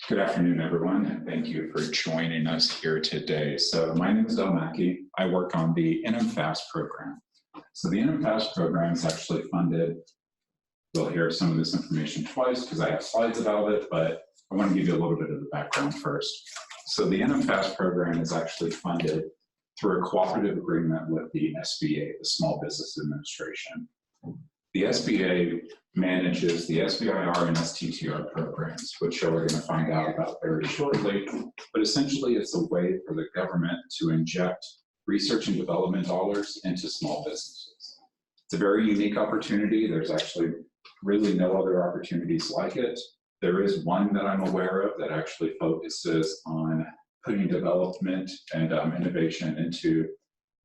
Good afternoon, everyone, and thank you for joining us here today. So my name is Del Mackey. I work on the NMFAS program. So the NMFAS program is actually funded. You'll hear some of this information twice because I have slides about it, but I want to give you a little bit of the background first. So the NMFAS program is actually funded through a cooperative agreement with the SBA, the Small Business Administration. The SBA manages the SBIR and STTR programs, which you're going to find out about very shortly. But essentially, it's a way for the government to inject research and development dollars into small businesses. It's a very unique opportunity. There's actually really no other opportunities like it. There is one that I'm aware of that actually focuses on putting development and innovation into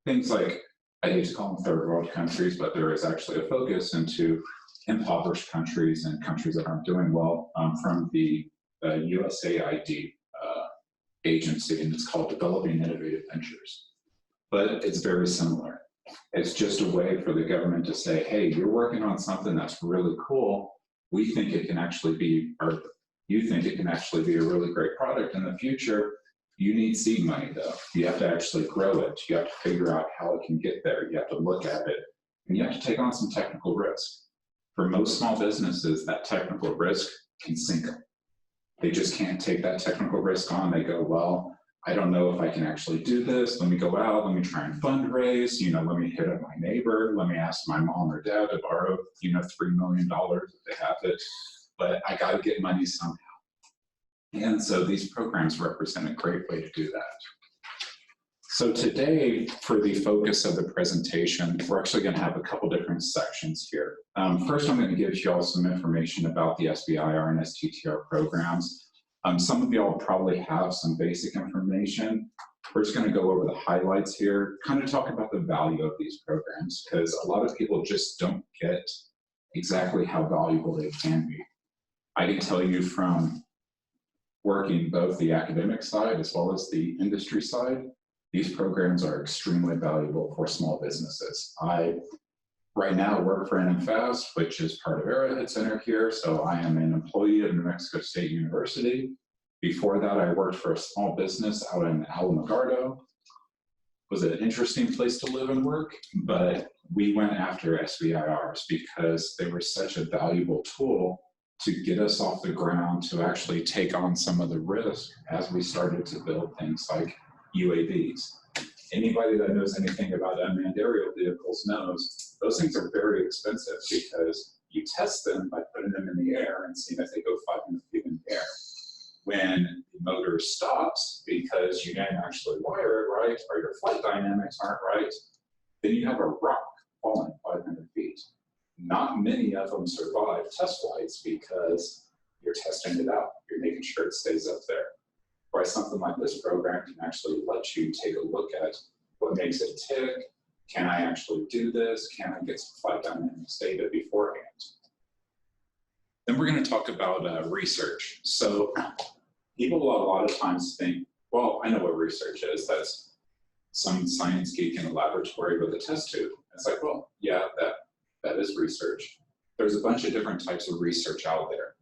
things like, I hate to call them third world countries, but there is actually a focus into impoverished countries and countries that aren't doing well from the USAID agency, and it's called Developing Innovative Ventures. But it's very similar. It's just a way for the government to say, hey, you're working on something that's really cool. We think it can actually be, or you think it can actually be a really great product in the future. You need seed money though. You have to actually grow it. You have to figure out how it can get there. You have to look at it, and you have to take on some technical risk. For most small businesses, that technical risk can sink them. They just can't take that technical risk on. They go, well, I don't know if I can actually do this. Let me go out, let me try and fundraise, let me hit up my neighbor, let me ask my mom or dad to borrow, $3 million if they have it, but I gotta get money somehow. And so these programs represent a great way to do that. So today, for the focus of the presentation, we're actually going to have a couple different sections here. First, I'm going to give you all some information about the SBIR and STTR programs. Some of y'all probably have some basic information. We're just going to go over the highlights here, kind of talk about the value of these programs, because a lot of people just don't get exactly how valuable they can be. I can tell you from working both the academic side as well as the industry side, these programs are extremely valuable for small businesses. I, right now, work for NMFAS, which is part of Arrowhead Center here, so I am an employee of New Mexico State University. Before that, I worked for a small business out in Alamogordo. It was an interesting place to live and work, but we went after SBIRs because they were such a valuable tool to get us off the ground to actually take on some of the risk as we started to build things like UAVs. Anybody that knows anything about unmanned aerial vehicles knows those things are very expensive because you test them by putting them in the air and seeing if they go 500 feet in the air. When the motor stops because you didn't actually wire it right or your flight dynamics aren't right, then you have a rock falling 500 feet. Not many of them survive test flights because you're testing it out. You're making sure it stays up there. Whereas something like this program can actually let you take a look at what makes it tick. Can I actually do this? Can I get some flight dynamics data beforehand? Then we're going to talk about research. So people a lot of times think, well, I know what research is. That's some science geek in a laboratory with a test tube. It's like, well, yeah, that is research. There's a bunch of different types of research out there.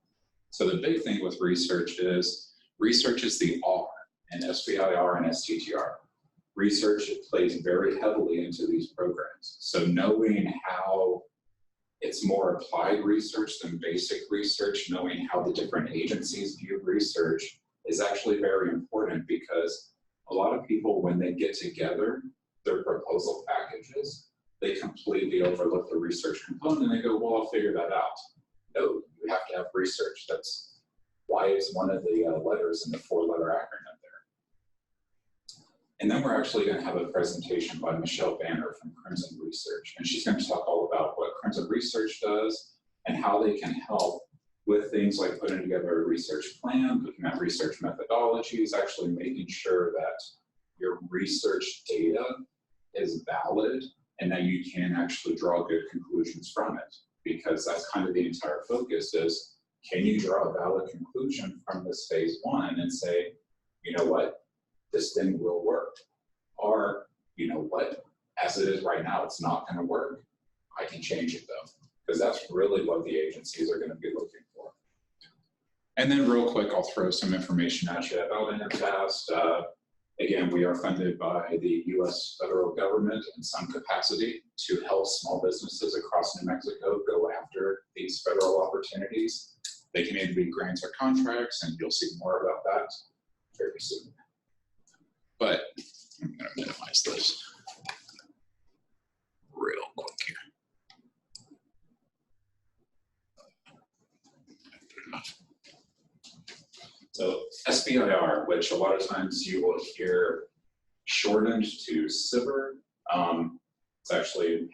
So the big thing with research is the R in SBIR and STTR. Research plays very heavily into these programs. So knowing how it's more applied research than basic research, knowing how the different agencies view research is actually very important because a lot of people, when they get together their proposal packages, they completely overlook the research component and they go, well, I'll figure that out. No, you have to have research. That's why it's one of the letters in the 4-letter acronym there. And then we're actually going to have a presentation by Michelle Banner from Crimson Research. And she's going to talk all about what Crimson Research does and how they can help with things like putting together a research plan, looking at research methodologies, actually making sure that your research data is valid and that you can actually draw good conclusions from it. Because that's kind of the entire focus is, can you draw a valid conclusion from this phase 1 and say, you know what, this thing will work? Or, you know what, as it is right now, it's not going to work. I can change it though, because that's really what the agencies are going to be looking for. And then real quick, I'll throw some information at you about NMFAST. Again, we are funded by the U.S. federal government in some capacity to help small businesses across New Mexico go after these federal opportunities. They can either be grants or contracts, and you'll see more about that very soon. But I'm going to minimize this real quick here. So SBIR, which a lot of times you will hear shortened to SBIR, it's actually,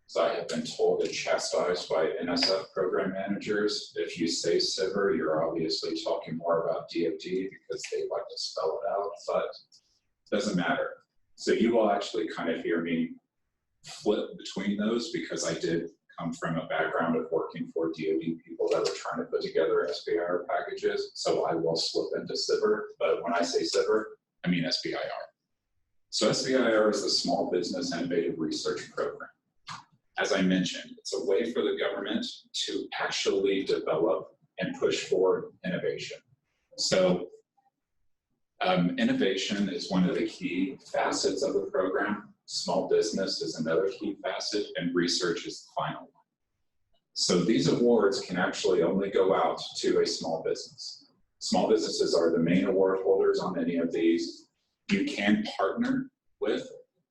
so I have been told and chastised by NSF program managers. If you say SBIR, you're obviously talking more about DoD because they like to spell it out, but it doesn't matter. So you will actually kind of hear me flip between those because I did come from a background of working for DoD people that were trying to put together SBIR packages. So I will slip into SBIR, but when I say SBIR, I mean SBIR. So SBIR is the Small Business Innovative Research Program. As I mentioned, it's a way for the government to actually develop and push forward innovation. So innovation is one of the key facets of the program. Small business is another key facet, and research is the final one. So these awards can actually only go out to a small business. Small businesses are the main award holders on any of these. You can partner with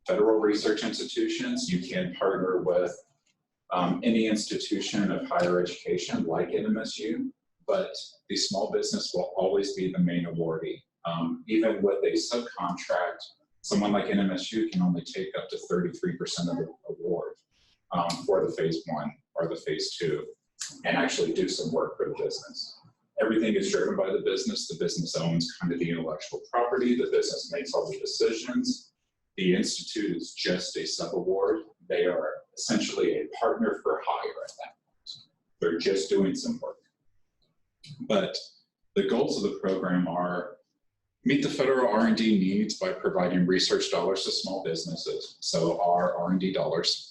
federal research institutions. You can partner with any institution of higher education like NMSU, but the small business will always be the main awardee. Even with a subcontract, someone like NMSU can only take up to 33% of the award for the phase 1 or the phase 2 and actually do some work for the business. Everything is driven by the business. The business owns kind of the intellectual property. The business makes all the decisions. The institute is just a sub-award. They are essentially a partner for hire at that point. They're just doing some work. But the goals of the program are meet the federal R&D needs by providing research dollars to small businesses, so our R&D dollars.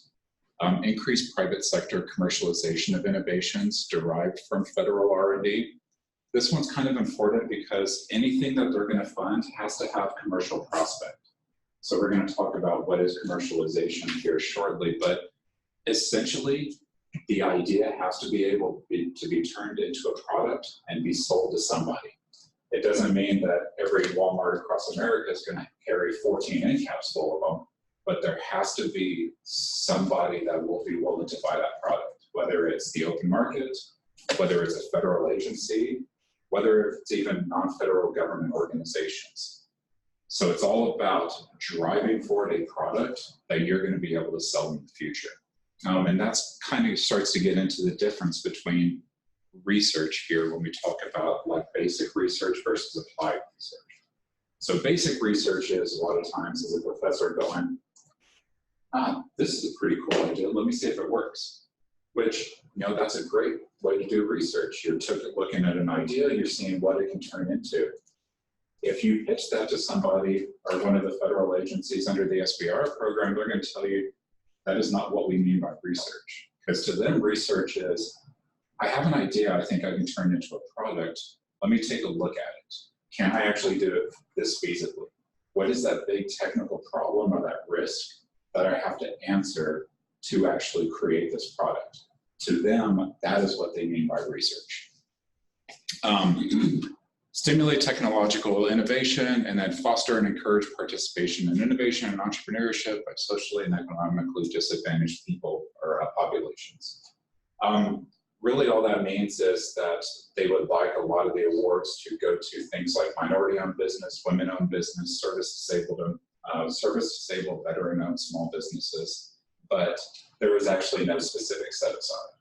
Increase private sector commercialization of innovations derived from federal R&D. This one's kind of important because anything that they're going to fund has to have commercial prospect. So we're going to talk about what is commercialization here shortly, but essentially the idea has to be able to be turned into a product and be sold to somebody. It doesn't mean that every Walmart across America is going to carry 14 end caps full of them, but there has to be somebody that will be willing to buy that product, whether it's the open market, whether it's a federal agency, whether it's even non-federal government organizations. So it's all about driving forward a product that you're going to be able to sell in the future. And that's kind of starts to get into the difference between research here when we talk about like basic research versus applied research. So basic research is a lot of times as a professor going, this is a pretty cool idea, let me see if it works. Which, you know, that's a great way to do research. You're looking at an idea, you're seeing what it can turn into. If you pitch that to somebody or one of the federal agencies under the SBIR program, they're going to tell you that is not what we mean by research. Because to them, research is, I have an idea I think I can turn into a product. Let me take a look at it. Can I actually do this feasibly? What is that big technical problem or that risk that I have to answer to actually create this product? To them, that is what they mean by research. Stimulate technological innovation, and then foster and encourage participation in innovation and entrepreneurship by socially and economically disadvantaged people or populations. Really all that means is that they would like a lot of the awards to go to things like minority-owned business, women-owned business, service-disabled, veteran-owned small businesses, but there was actually no specific set aside.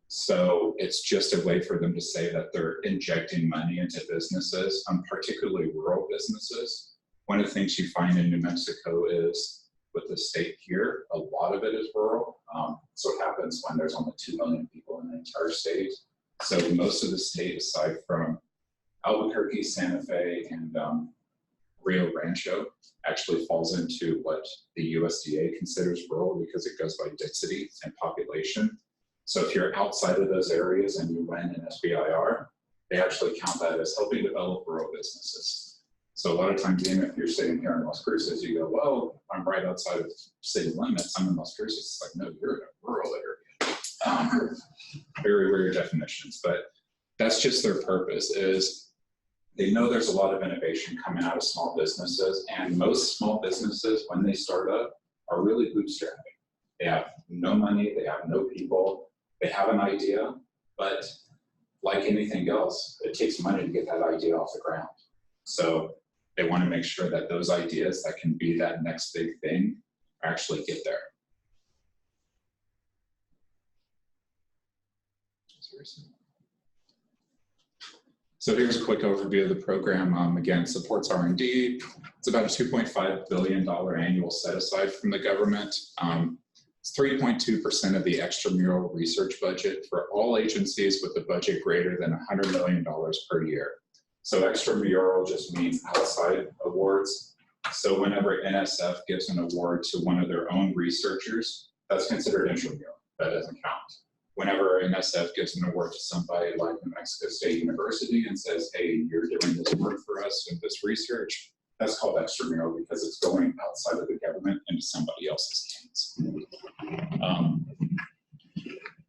So it's just a way for them to say that they're injecting money into businesses, particularly rural businesses. One of the things you find in New Mexico is, with the state here, a lot of it is rural. So it happens when there's only 2 million people in the entire state. So most of the state, aside from Albuquerque, Santa Fe, and Rio Rancho, actually falls into what the USDA considers rural because it goes by density and population. So if you're outside of those areas and you win an SBIR, they actually count that as helping develop rural businesses. So a lot of times, even if you're sitting here in Las Cruces, you go, well, I'm right outside of city limits, I'm in Las Cruces. It's like, no, you're in a rural area. Very weird definitions, but that's just their purpose, is they know there's a lot of innovation coming out of small businesses, and most small businesses, when they start up, are really bootstrapping. They have no money, they have no people, they have an idea, but like anything else, it takes money to get that idea off the ground. So they want to make sure that those ideas that can be that next big thing actually get there. So here's a quick overview of the program. Again, supports R&D. It's about a $2.5 billion annual set aside from the government. It's 3.2% of the extramural research budget for all agencies with a budget greater than $100 million per year. So extramural just means outside awards. So whenever NSF gives an award to one of their own researchers, that's considered intramural. That doesn't count. Whenever NSF gives an award to somebody like New Mexico State University and says, hey, you're doing this work for us in this research, that's called extramural because it's going outside of the government into somebody else's hands.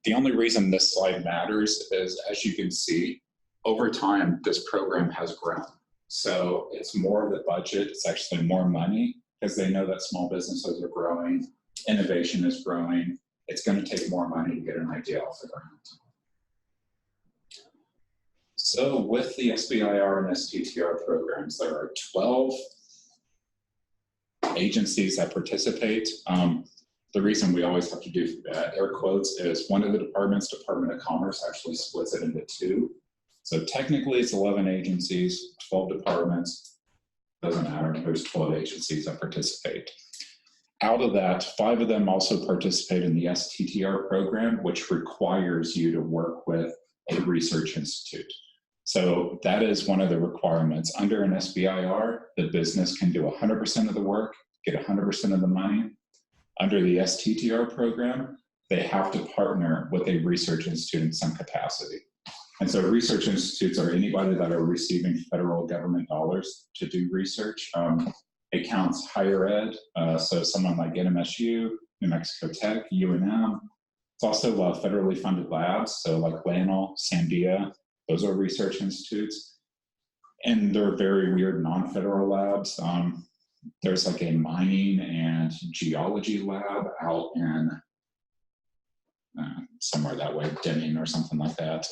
The only reason this slide matters is, as you can see, over time, this program has grown. So it's more of the budget, it's actually more money, because they know that small businesses are growing, innovation is growing. It's going to take more money to get an idea off the ground. So with the SBIR and STTR programs, there are 12 agencies that participate. The reason we always have to do air quotes is one of the departments, Department of Commerce, actually splits it into two. So technically it's 11 agencies, 12 departments, doesn't matter, there's 12 agencies that participate. Out of that, 5 of them also participate in the STTR program, which requires you to work with a research institute. So that is one of the requirements. Under an SBIR, the business can do 100% of the work, get 100% of the money. Under the STTR program, they have to partner with a research institute in some capacity. And so research institutes are anybody that are receiving federal government dollars to do research. It counts higher ed, so someone like NMSU, New Mexico Tech, UNM. It's also federally funded labs, so like Lanel, Sandia, those are research institutes. And they're very weird non-federal labs. There's like a mining and geology lab out in somewhere that way, Denning or something like that.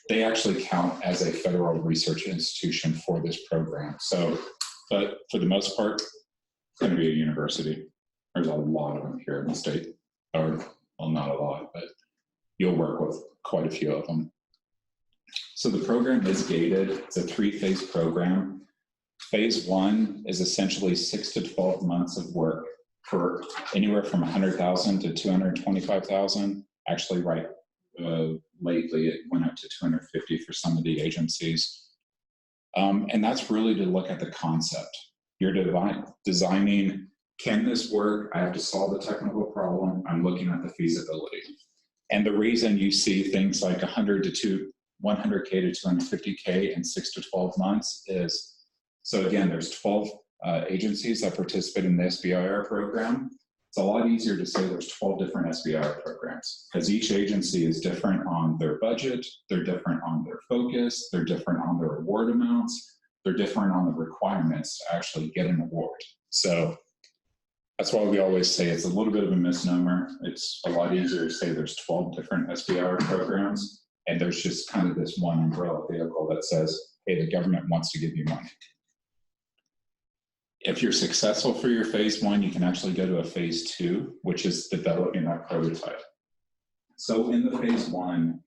They actually count as a federal research institution for this program. So, but for the most part, it's going to be a university. There's a lot of them here in the state, or well, not a lot, but you'll work with quite a few of them. So the program is gated. It's a 3-phase program. Phase 1 is essentially 6 to 12 months of work for anywhere from 100,000 to 225,000. Actually, right lately it went up to 250 for some of the agencies. And that's really to look at the concept. You're designing, can this work? I have to solve the technical problem. I'm looking at the feasibility. And the reason you see things like 100K to 250K in 6 to 12 months is, so again, there's 12 agencies that participate in the SBIR program. It's a lot easier to say there's 12 different SBIR programs because each agency is different on their budget, they're different on their focus, they're different on their award amounts, they're different on the requirements to actually get an award. So that's why we always say it's a little bit of a misnomer. It's a lot easier to say there's 12 different SBIR programs and there's just kind of this one umbrella vehicle that says, hey, the government wants to give you money. If you're successful for your phase 1, you can actually go to a phase 2, which is developing that prototype. So in the phase 1,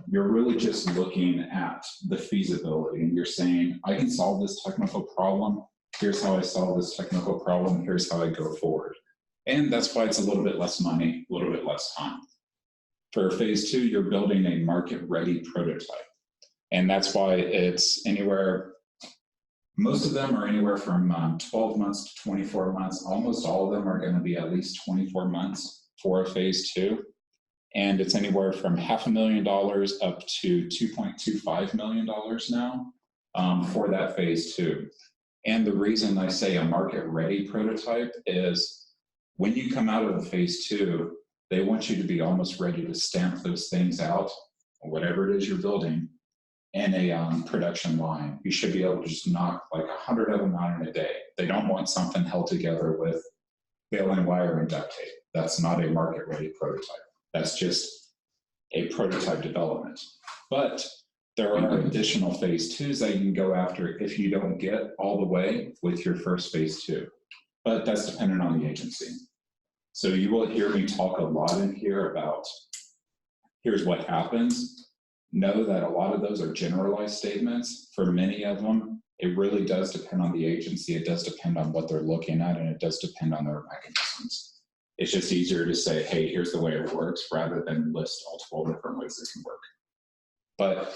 you're really just looking at the feasibility and you're saying, I can solve this technical problem. Here's how I solve this technical problem. Here's how I go forward. And that's why it's a little bit less money, a little bit less time. For phase 2, you're building a market-ready prototype. And that's why it's anywhere, most of them are anywhere from 12 months to 24 months. Almost all of them are going to be at least 24 months for a phase 2. And it's anywhere from $500,000 up to $2.25 million now for that phase 2. And the reason I say a market-ready prototype is when you come out of the phase 2, they want you to be almost ready to stamp those things out, whatever it is you're building, in a production line. You should be able to just knock like 100 of them out in a day. They don't want something held together with baling wire and duct tape. That's not a market-ready prototype. That's just a prototype development. But there are additional phase 2s that you can go after if you don't get all the way with your first phase 2. But that's dependent on the agency. So you will hear me talk a lot in here about here's what happens. Know that a lot of those are generalized statements. For many of them, it really does depend on the agency. It does depend on what they're looking at, and it does depend on their mechanisms. It's just easier to say, hey, here's the way it works, rather than list multiple different ways it can work. But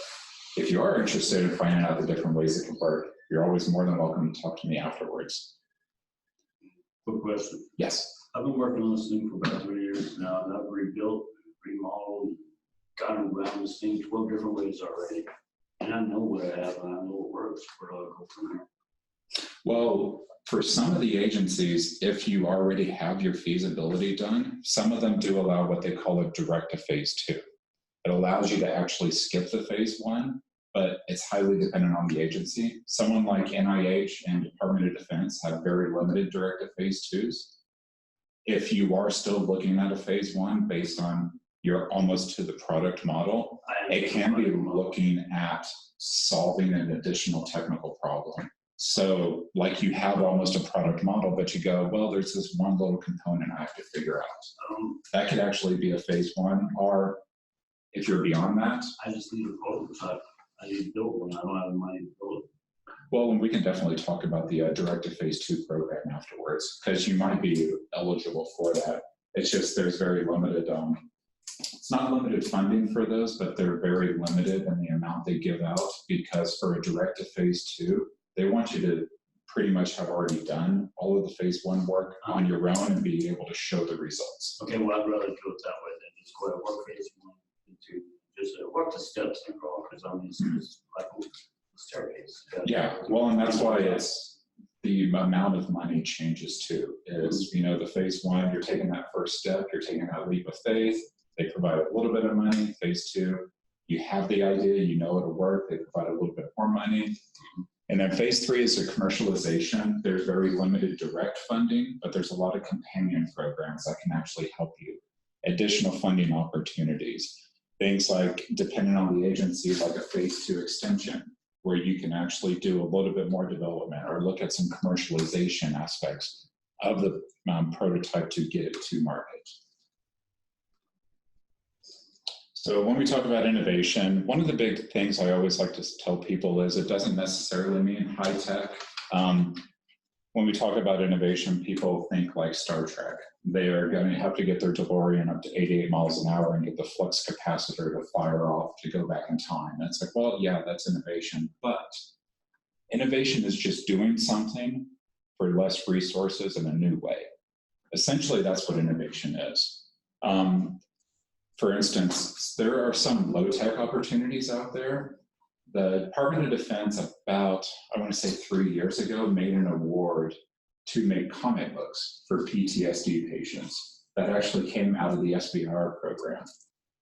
if you are interested in finding out the different ways it can work, you're always more than welcome to talk to me afterwards. Quick question. Yes. I've been working on this thing for about 3 years now, and I've rebuilt, remodeled, gotten around this thing 12 different ways already. And I know what I have, and I know it works. Where do I go from there? Well, for some of the agencies, if you already have your feasibility done, some of them do allow what they call a direct to phase 2. It allows you to actually skip the phase 1, but it's highly dependent on the agency. Someone like NIH and Department of Defense have very limited direct to phase 2s. If you are still looking at a phase 1 based on you're almost to the product model, it can be looking at solving an additional technical problem. So like you have almost a product model, but you go, well, there's this one little component I have to figure out. That could actually be a phase 1, or if you're beyond that. I just need a prototype. I need to build one. I don't have the money to build it. Well, and we can definitely talk about the direct to phase 2 program afterwards, because you might be eligible for that. It's just there's very limited, it's not limited funding for those, but they're very limited in the amount they give out, because for a direct to phase 2, they want you to pretty much have already done all of the phase 1 work on your own and be able to show the results. Okay, well, I'd rather do it that way than just go ahead and work phase 1 and 2. Just work the steps and go, because I mean, it's like a staircase. Yeah, well, and that's why it's the amount of money changes too. Is, you know, the phase 1, you're taking that first step, you're taking that leap of faith. They provide a little bit of money. Phase 2, you have the idea, you know it'll work. They provide a little bit more money. And then phase 3 is a commercialization. There's very limited direct funding, but there's a lot of companion programs that can actually help you. Additional funding opportunities. Things like, depending on the agency, like a phase 2 extension, where you can actually do a little bit more development or look at some commercialization aspects of the prototype to get it to market. So when we talk about innovation, one of the big things I always like to tell people is it doesn't necessarily mean high tech. When we talk about innovation, people think like Star Trek. They are going to have to get their DeLorean up to 88 miles an hour and get the flux capacitor to fire off to go back in time. And it's like, well, yeah, that's innovation. But innovation is just doing something for less resources in a new way. Essentially, that's what innovation is. For instance, there are some low-tech opportunities out there. The Department of Defense about, I want to say 3 years ago, made an award to make comic books for PTSD patients. That actually came out of the SBIR program.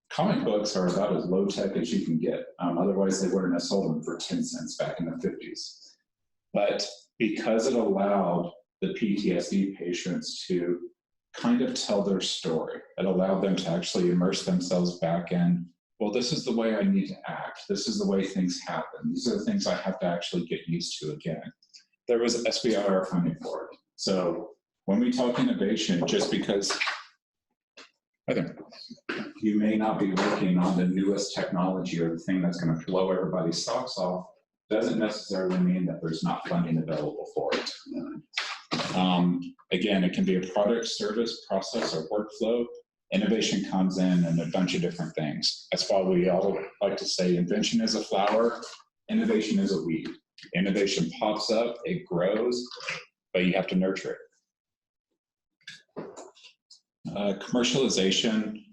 Comic books are about as low-tech as you can get. Otherwise, they wouldn't have sold them for 10 cents back in the 50s. But because it allowed the PTSD patients to kind of tell their story, it allowed them to actually immerse themselves back in, well, this is the way I need to act. This is the way things happen. These are the things I have to actually get used to again. There was SBIR funding for it. So when we talk innovation, just because you may not be working on the newest technology or the thing that's going to blow everybody's socks off, doesn't necessarily mean that there's not funding available for it. Again, it can be a product, service, process, or workflow. Innovation comes in a bunch of different things. That's why we all like to say invention is a flower, innovation is a weed. Innovation pops up, it grows, but you have to nurture it. Commercialization.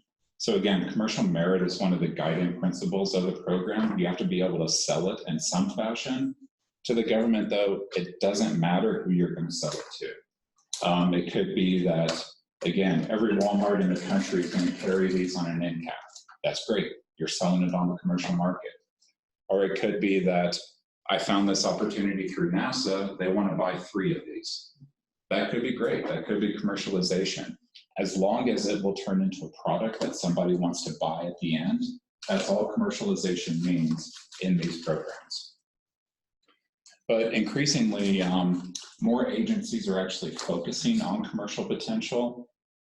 So again, commercial merit is one of the guiding principles of the program. You have to be able to sell it in some fashion. To the government, though, it doesn't matter who you're going to sell it to. It could be that, again, every Walmart in the country is going to carry these on an end cap. That's great. You're selling it on the commercial market. Or it could be that I found this opportunity through NASA. They want to buy 3 of these. That could be great. That could be commercialization. As long as it will turn into a product that somebody wants to buy at the end, that's all commercialization means in these programs. But increasingly, more agencies are actually focusing on commercial potential.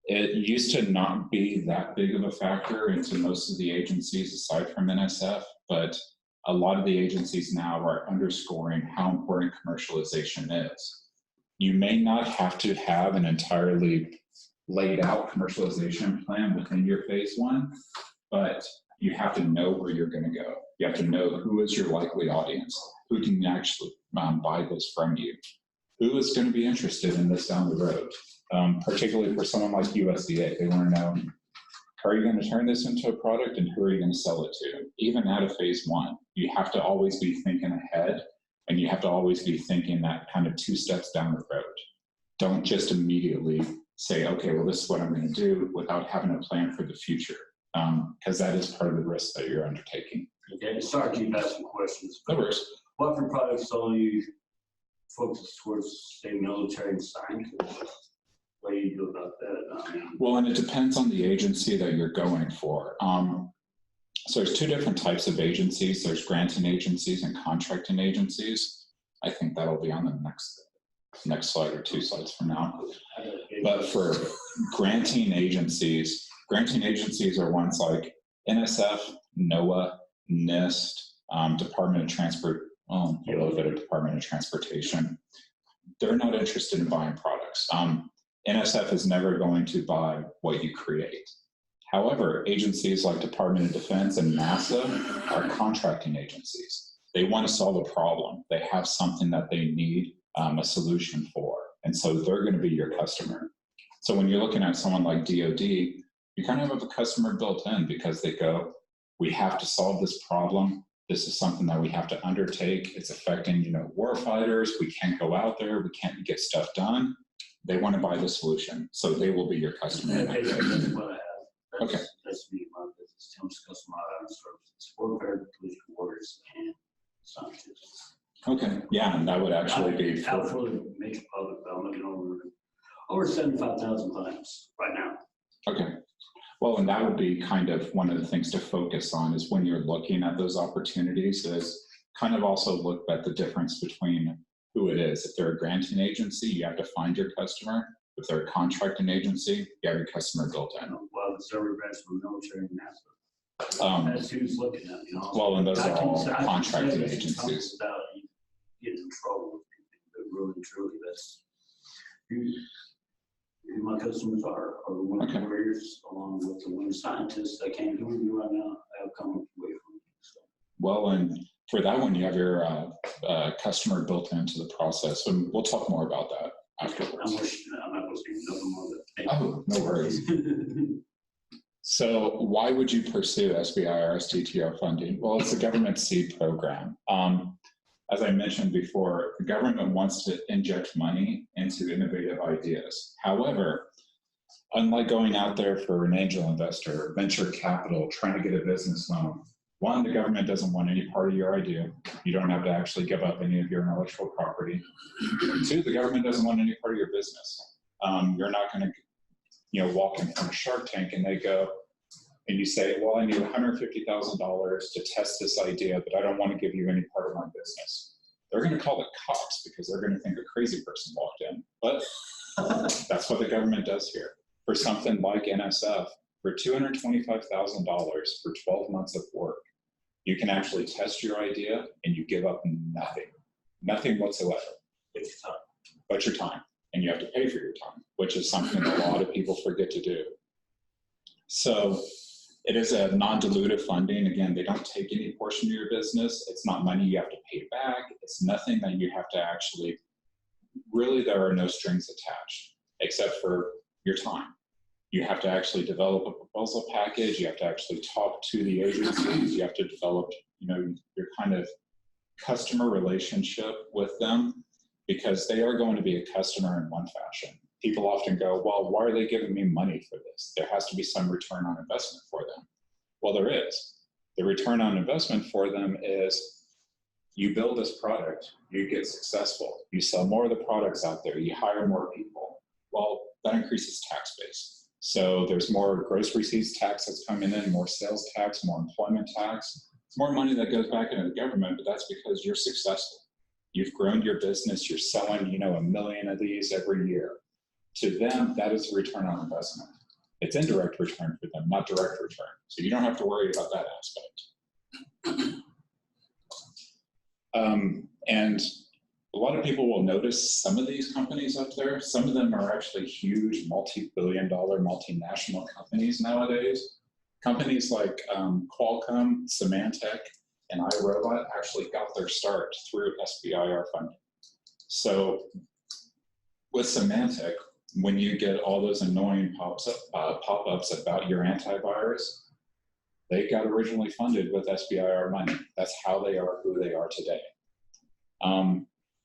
It used to not be that big of a factor into most of the agencies aside from NSF, but a lot of the agencies now are underscoring how important commercialization is. You may not have to have an entirely laid out commercialization plan within your phase 1, but you have to know where you're going to go. You have to know who is your likely audience, who can actually buy this from you, who is going to be interested in this down the road. Particularly for someone like USDA, they want to know, how are you going to turn this into a product and who are you going to sell it to? Even out of phase 1, you have to always be thinking ahead, and you have to always be thinking that kind of 2 steps down the road. Don't just immediately say, okay, well, this is what I'm going to do without having a plan for the future, because that is part of the risk that you're undertaking. Okay, sorry to keep asking questions. No worries. What for products only focus towards, say, military and scientists? What do you do about that? Well, and it depends on the agency that you're going for. So there's 2 different types of agencies. There's granting agencies and contracting agencies. I think that'll be on the next slide or 2 slides from now. But for granting agencies are ones like NSF, NOAA, NIST, Department of Transport, a little bit of Department of Transportation. They're not interested in buying products. NSF is never going to buy what you create. However, agencies like Department of Defense and NASA are contracting agencies. They want to solve a problem. They have something that they need a solution for, and so they're going to be your customer. So when you're looking at someone like DoD, you kind of have a customer built in because they go, we have to solve this problem. This is something that we have to undertake. It's affecting, warfighters. We can't go out there. We can't get stuff done. They want to buy the solution, so they will be your customer. Okay, that's what I have. Okay. That's me, my business. Tim's customer services, warfare, political warriors, and scientists. Okay, yeah, and that would actually be out for the major public. I'm looking over 75,000 clients right now. Okay. Well, and that would be kind of one of the things to focus on is when you're looking at those opportunities is kind of also look at the difference between who it is. If they're a granting agency, you have to find your customer. If they're a contracting agency, you have your customer built in. Well, the server grants from the military and NASA. That's who's looking at, Well, and those are all contracting agencies. Without getting in trouble with people, but really, truly, that's who my customers are the wind warriors, along with the wind scientists that can't do with you right now. I've come away from you. So. Well, and for that one, you have your customer built into the process, and we'll talk more about that afterwards. I'm not going to speak nothing more than Oh, no worries. So why would you pursue SBIR STTR funding? Well, it's a government seed program. As I mentioned before, the government wants to inject money into innovative ideas. However, unlike going out there for an angel investor, venture capital, trying to get a business loan, 1, the government doesn't want any part of your idea. You don't have to actually give up any of your intellectual property. 2, the government doesn't want any part of your business. You're not going to, walk in from a Shark Tank and they go, and you say, well, I need $150,000 to test this idea, but I don't want to give you any part of my business. They're going to call the cops because they're going to think a crazy person walked in. But that's what the government does here. For something like NSF, for $225,000 for 12 months of work, you can actually test your idea and you give up nothing whatsoever. It's time. But your time. And you have to pay for your time, which is something a lot of people forget to do. So it is a non-dilutive funding. Again, they don't take any portion of your business. It's not money you have to pay back. It's nothing that you have to actually, really there are no strings attached except for your time. You have to actually develop a proposal package. You have to actually talk to the agencies. You have to develop, your kind of customer relationship with them, because they are going to be a customer in one fashion. People often go, well, why are they giving me money for this? There has to be some return on investment for them. Well, there is. The return on investment for them is you build this product, you get successful, you sell more of the products out there, you hire more people. Well, that increases tax base. So there's more gross receipts tax that's coming in, more sales tax, more employment tax. It's more money that goes back into the government, but that's because you're successful. You've grown your business, you're selling, 1 million of these every year. To them, that is a return on investment. It's indirect return for them, not direct return. So you don't have to worry about that aspect. And a lot of people will notice some of these companies up there. Some of them are actually huge multi-billion-dollar multinational companies nowadays. Companies like Qualcomm, Symantec, and iRobot actually got their start through SBIR funding. So with Symantec, when you get all those annoying pop-ups about your antivirus, they got originally funded with SBIR money. That's how they are who they are today.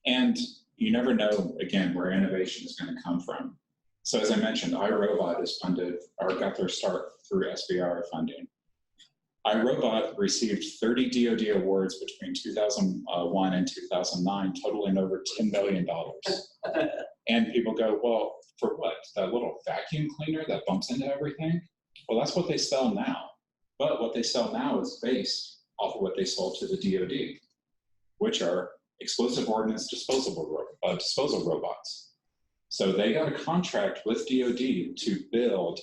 And you never know, again, where innovation is going to come from. So as I mentioned, iRobot is funded, or got their start through SBIR funding. iRobot received 30 DoD awards between 2001 and 2009, totaling over $10 million. And people go, well, for what? That little vacuum cleaner that bumps into everything? Well, that's what they sell now. But what they sell now is based off of what they sold to the DoD, which are explosive ordnance disposal robots. So they got a contract with DoD to build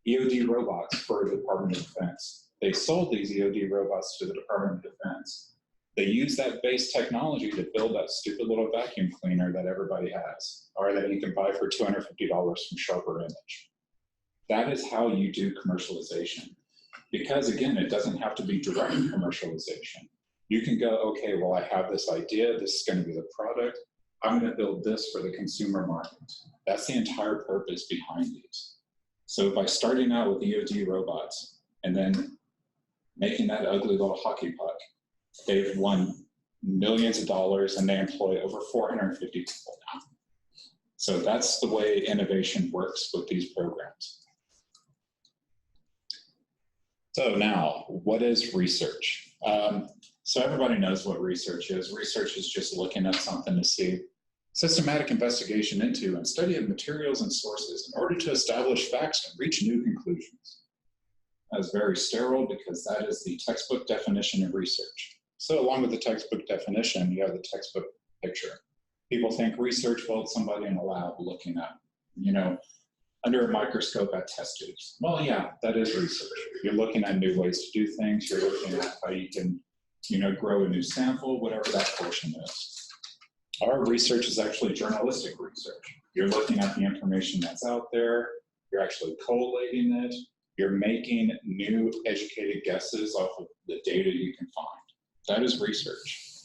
EOD robots for the Department of Defense. They sold these EOD robots to the Department of Defense. They use that base technology to build that stupid little vacuum cleaner that everybody has, or that you can buy for $250 from Sharper Image. That is how you do commercialization. Because again, it doesn't have to be direct commercialization. You can go, okay, well, I have this idea, this is going to be the product. I'm going to build this for the consumer market. That's the entire purpose behind these. So by starting out with EOD robots and then making that ugly little hockey puck, they've won millions of dollars and they employ over 450 people now. So that's the way innovation works with these programs. So now, what is research? So everybody knows what research is. Research is just looking at something to see systematic investigation into and study of materials and sources in order to establish facts and reach new conclusions. That is very sterile because that is the textbook definition of research. So along with the textbook definition, you have the textbook picture. People think research, well, it's somebody in a lab looking at, under a microscope at test tubes. Well, yeah, that is research. You're looking at new ways to do things. You're looking at how you can, grow a new sample, whatever that portion is. Our research is actually journalistic research. You're looking at the information that's out there. You're actually collating it. You're making new educated guesses off of the data you can find. That is research.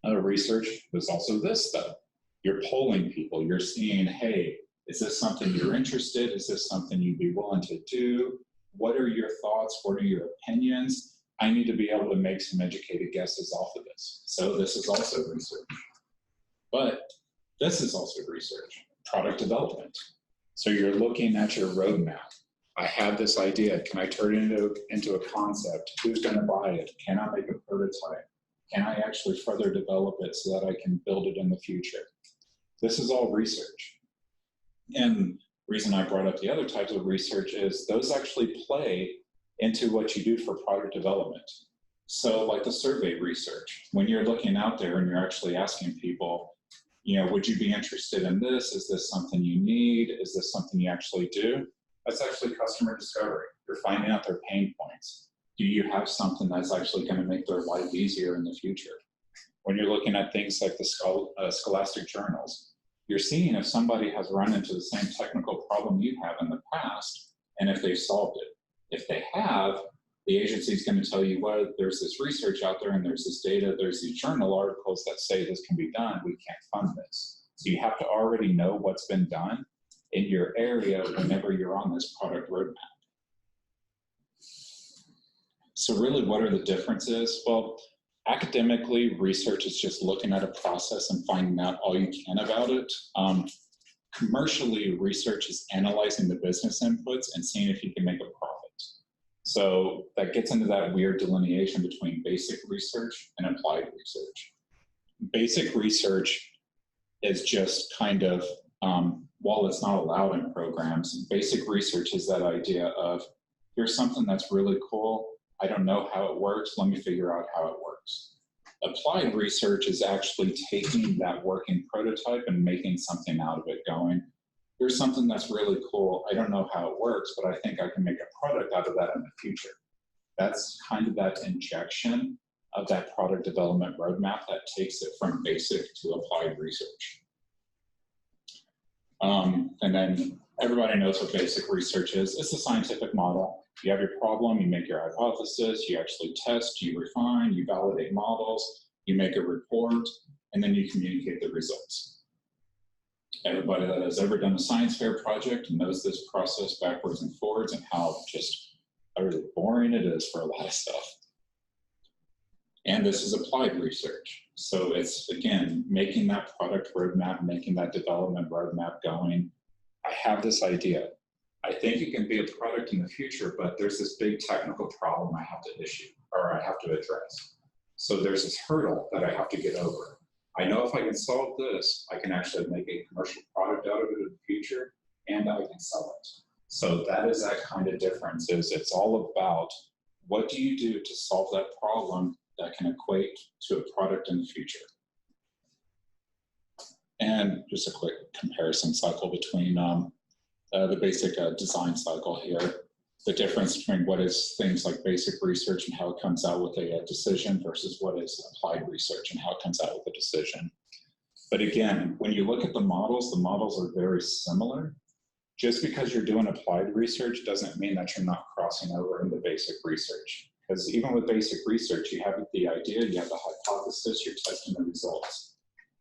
Other research is also this stuff. You're polling people. You're seeing, hey, is this something you're interested in? Is this something you'd be willing to do? What are your thoughts? What are your opinions? I need to be able to make some educated guesses off of this. So this is also research. But this is also research, product development. So you're looking at your roadmap. I have this idea. Can I turn it into a concept? Who's going to buy it? Can I make a prototype? Can I actually further develop it so that I can build it in the future? This is all research. And the reason I brought up the other types of research is those actually play into what you do for product development. So like the survey research, when you're looking out there and you're actually asking people, would you be interested in this? Is this something you need? Is this something you actually do? That's actually customer discovery. You're finding out their pain points. Do you have something that's actually going to make their life easier in the future? When you're looking at things like the scholastic journals, you're seeing if somebody has run into the same technical problem you have in the past and if they've solved it. If they have, the agency is going to tell you, well, there's this research out there and there's this data, there's these journal articles that say this can be done, we can't fund this. So you have to already know what's been done in your area whenever you're on this product roadmap. So really, what are the differences? Well, academically, research is just looking at a process and finding out all you can about it. Commercially, research is analyzing the business inputs and seeing if you can make a profit. So that gets into that weird delineation between basic research and applied research. Basic research is just kind of, while it's not allowed in programs, basic research is that idea of, here's something that's really cool. I don't know how it works. Let me figure out how it works. Applied research is actually taking that working prototype and making something out of it, going, here's something that's really cool. I don't know how it works, but I think I can make a product out of that in the future. That's kind of that injection of that product development roadmap that takes it from basic to applied research. And then everybody knows what basic research is. It's a scientific model. You have your problem, you make your hypothesis, you actually test, you refine, you validate models, you make a report, and then you communicate the results. Everybody that has ever done a science fair project knows this process backwards and forwards and how just utterly boring it is for a lot of stuff. And this is applied research. So it's, again, making that product roadmap, making that development roadmap going. I have this idea. I think it can be a product in the future, but there's this big technical problem I have to issue or I have to address. So there's this hurdle that I have to get over. I know if I can solve this, I can actually make a commercial product out of it in the future and I can sell it. So that is that kind of difference. Is it's all about what do you do to solve that problem that can equate to a product in the future. And just a quick comparison cycle between the basic design cycle here, the difference between what is things like basic research and how it comes out with a decision versus what is applied research and how it comes out with a decision. But again, when you look at the models are very similar. Just because you're doing applied research doesn't mean that you're not crossing over into basic research. Because even with basic research, you have the idea, you have the hypothesis, you're testing the results.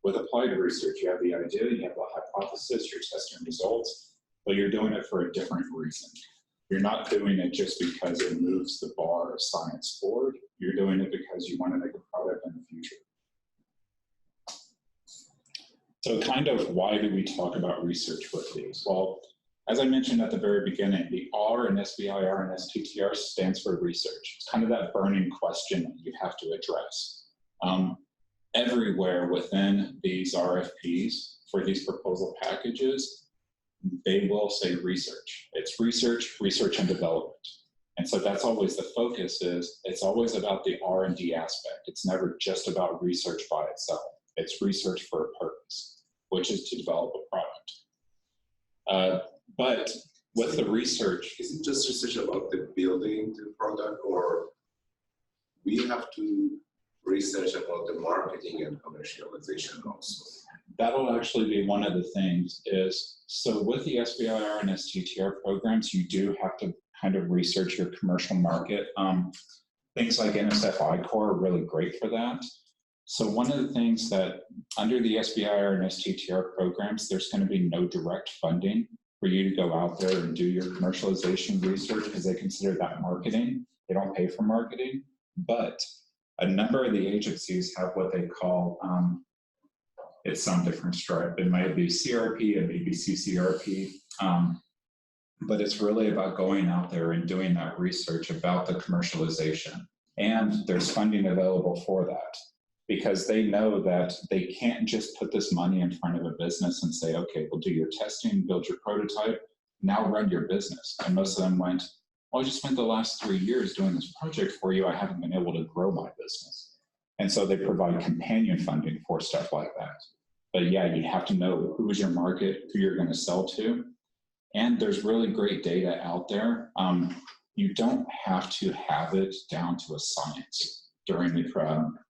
With applied research, you have the idea, you have the hypothesis, you're testing results, but you're doing it for a different reason. You're not doing it just because it moves the bar of science forward. You're doing it because you want to make a product in the future. So kind of why do we talk about research with these? Well, as I mentioned at the very beginning, the R in SBIR and STTR stands for research. It's kind of that burning question that you have to address. Everywhere within these RFPs for these proposal packages, they will say research. It's research, research and development. And so that's always the focus is, it's always about the R&D aspect. It's never just about research by itself. It's research for a purpose, which is to develop a product. But with the research, is it just research about the building the product, or we have to research about the marketing and commercialization also? That'll actually be one of the things is, so with the SBIR and STTR programs, you do have to kind of research your commercial market. Things like NSF Core are really great for that. So one of the things that under the SBIR and STTR programs, there's going to be no direct funding for you to go out there and do your commercialization research because they consider that marketing. They don't pay for marketing, but a number of the agencies have what they call, it's some different stripe. It might be CRP and maybe CCRP, but it's really about going out there and doing that research about the commercialization. And there's funding available for that because they know that they can't just put this money in front of a business and say, okay, we'll do your testing, build your prototype, now run your business. And most of them went, well, I just spent the last 3 years doing this project for you. I haven't been able to grow my business. And so they provide companion funding for stuff like that. But yeah, you have to know who's your market, who you're going to sell to. And there's really great data out there. You don't have to have it down to a science during the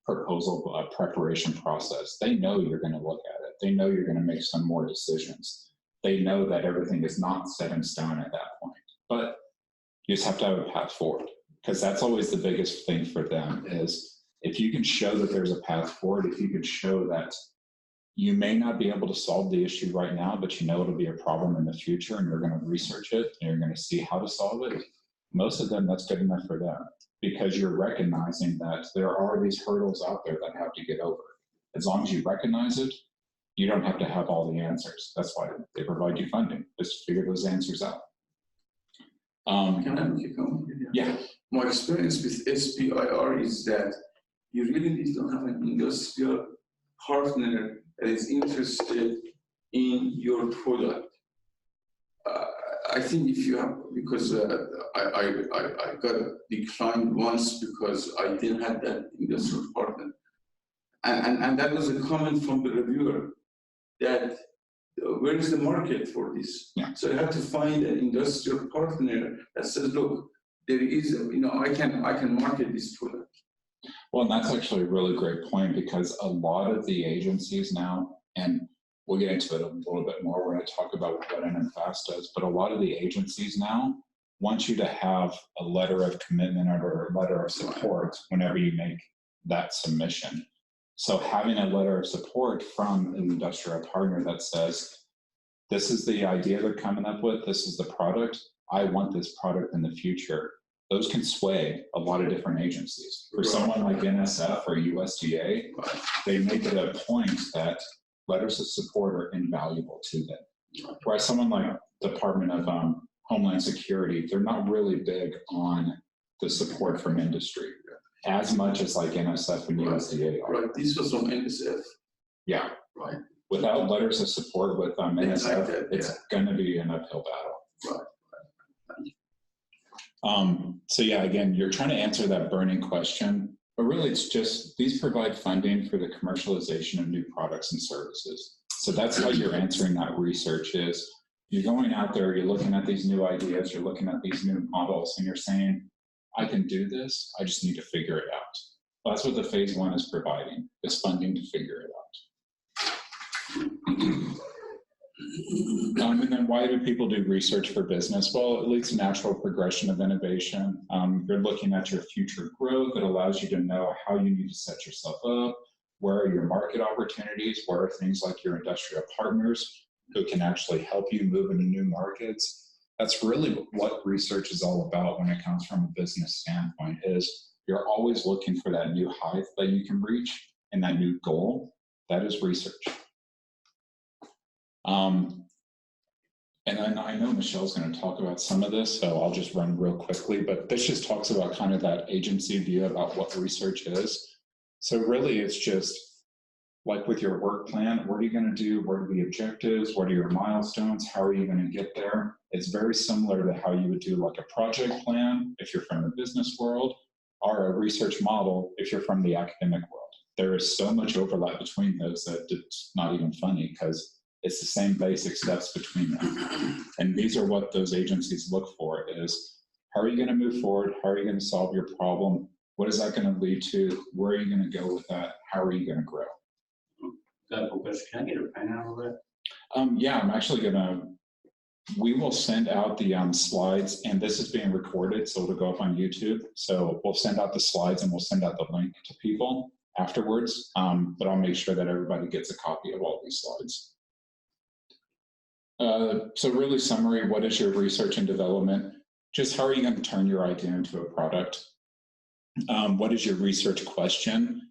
proposal preparation process. They know you're going to look at it. They know you're going to make some more decisions. They know that everything is not set in stone at that point. But you just have to have a path forward, because that's always the biggest thing for them is if you can show that there's a path forward, if you can show that you may not be able to solve the issue right now, but you know it'll be a problem in the future, and you're going to research it and you're going to see how to solve it. Most of them, that's good enough for them, because you're recognizing that there are these hurdles out there that have to get over. As long as you recognize it, you don't have to have all the answers. That's why they provide you funding, just figure those answers out. Can I make a comment? Yeah. My experience with SBIR is that you really need to have an industrial partner that is interested in your product. I think if you have, because I got declined once because I didn't have that industrial partner. And that was a comment from the reviewer that where is the market for this? Yeah. So you have to find an industrial partner that says, look, there is, I can market this product. Well, and that's actually a really great point, because a lot of the agencies now, and we'll get into it a little bit more when I talk about what NMFAS does, but a lot of the agencies now want you to have a letter of commitment or a letter of support whenever you make that submission. So having a letter of support from an industrial partner that says, this is the idea they're coming up with, this is the product, I want this product in the future. Those can sway a lot of different agencies. For someone like NSF or USDA, they make it a point that letters of support are invaluable to them. Whereas someone like Department of Homeland Security, they're not really big on the support from industry as much as like NSF and USDA are. Right, this was from NSF. Yeah. Right. Without letters of support with NSF, like that, it's going to be an uphill battle. Right. So yeah, again, you're trying to answer that burning question, but really it's just, these provide funding for the commercialization of new products and services. So that's how you're answering that research is, you're going out there, you're looking at these new ideas, you're looking at these new models, and you're saying, I can do this, I just need to figure it out. Well, that's what the phase one is providing, is funding to figure it out. And then why do people do research for business? Well, it leads to natural progression of innovation. You're looking at your future growth. It allows you to know how you need to set yourself up. Where are your market opportunities? Where are things like your industrial partners who can actually help you move into new markets? That's really what research is all about when it comes from a business standpoint, is you're always looking for that new height that you can reach and that new goal. That is research. And then I know Michelle's going to talk about some of this, so I'll just run real quickly, but this just talks about kind of that agency view about what research is. So really it's just like with your work plan, what are you going to do? What are the objectives? What are your milestones? How are you going to get there? It's very similar to how you would do like a project plan if you're from the business world, or a research model if you're from the academic world. There is so much overlap between those that it's not even funny, because it's the same basic steps between them. And these are what those agencies look for, is how are you going to move forward? How are you going to solve your problem? What is that going to lead to? Where are you going to go with that? How are you going to grow? Can I get a pen out of that? Yeah, I'm actually going to, we will send out the slides, and this is being recorded, so it'll go up on YouTube. So we'll send out the slides and we'll send out the link to people afterwards, but I'll make sure that everybody gets a copy of all these slides. So really summary, what is your research and development? Just how are you going to turn your idea into a product? What is your research question?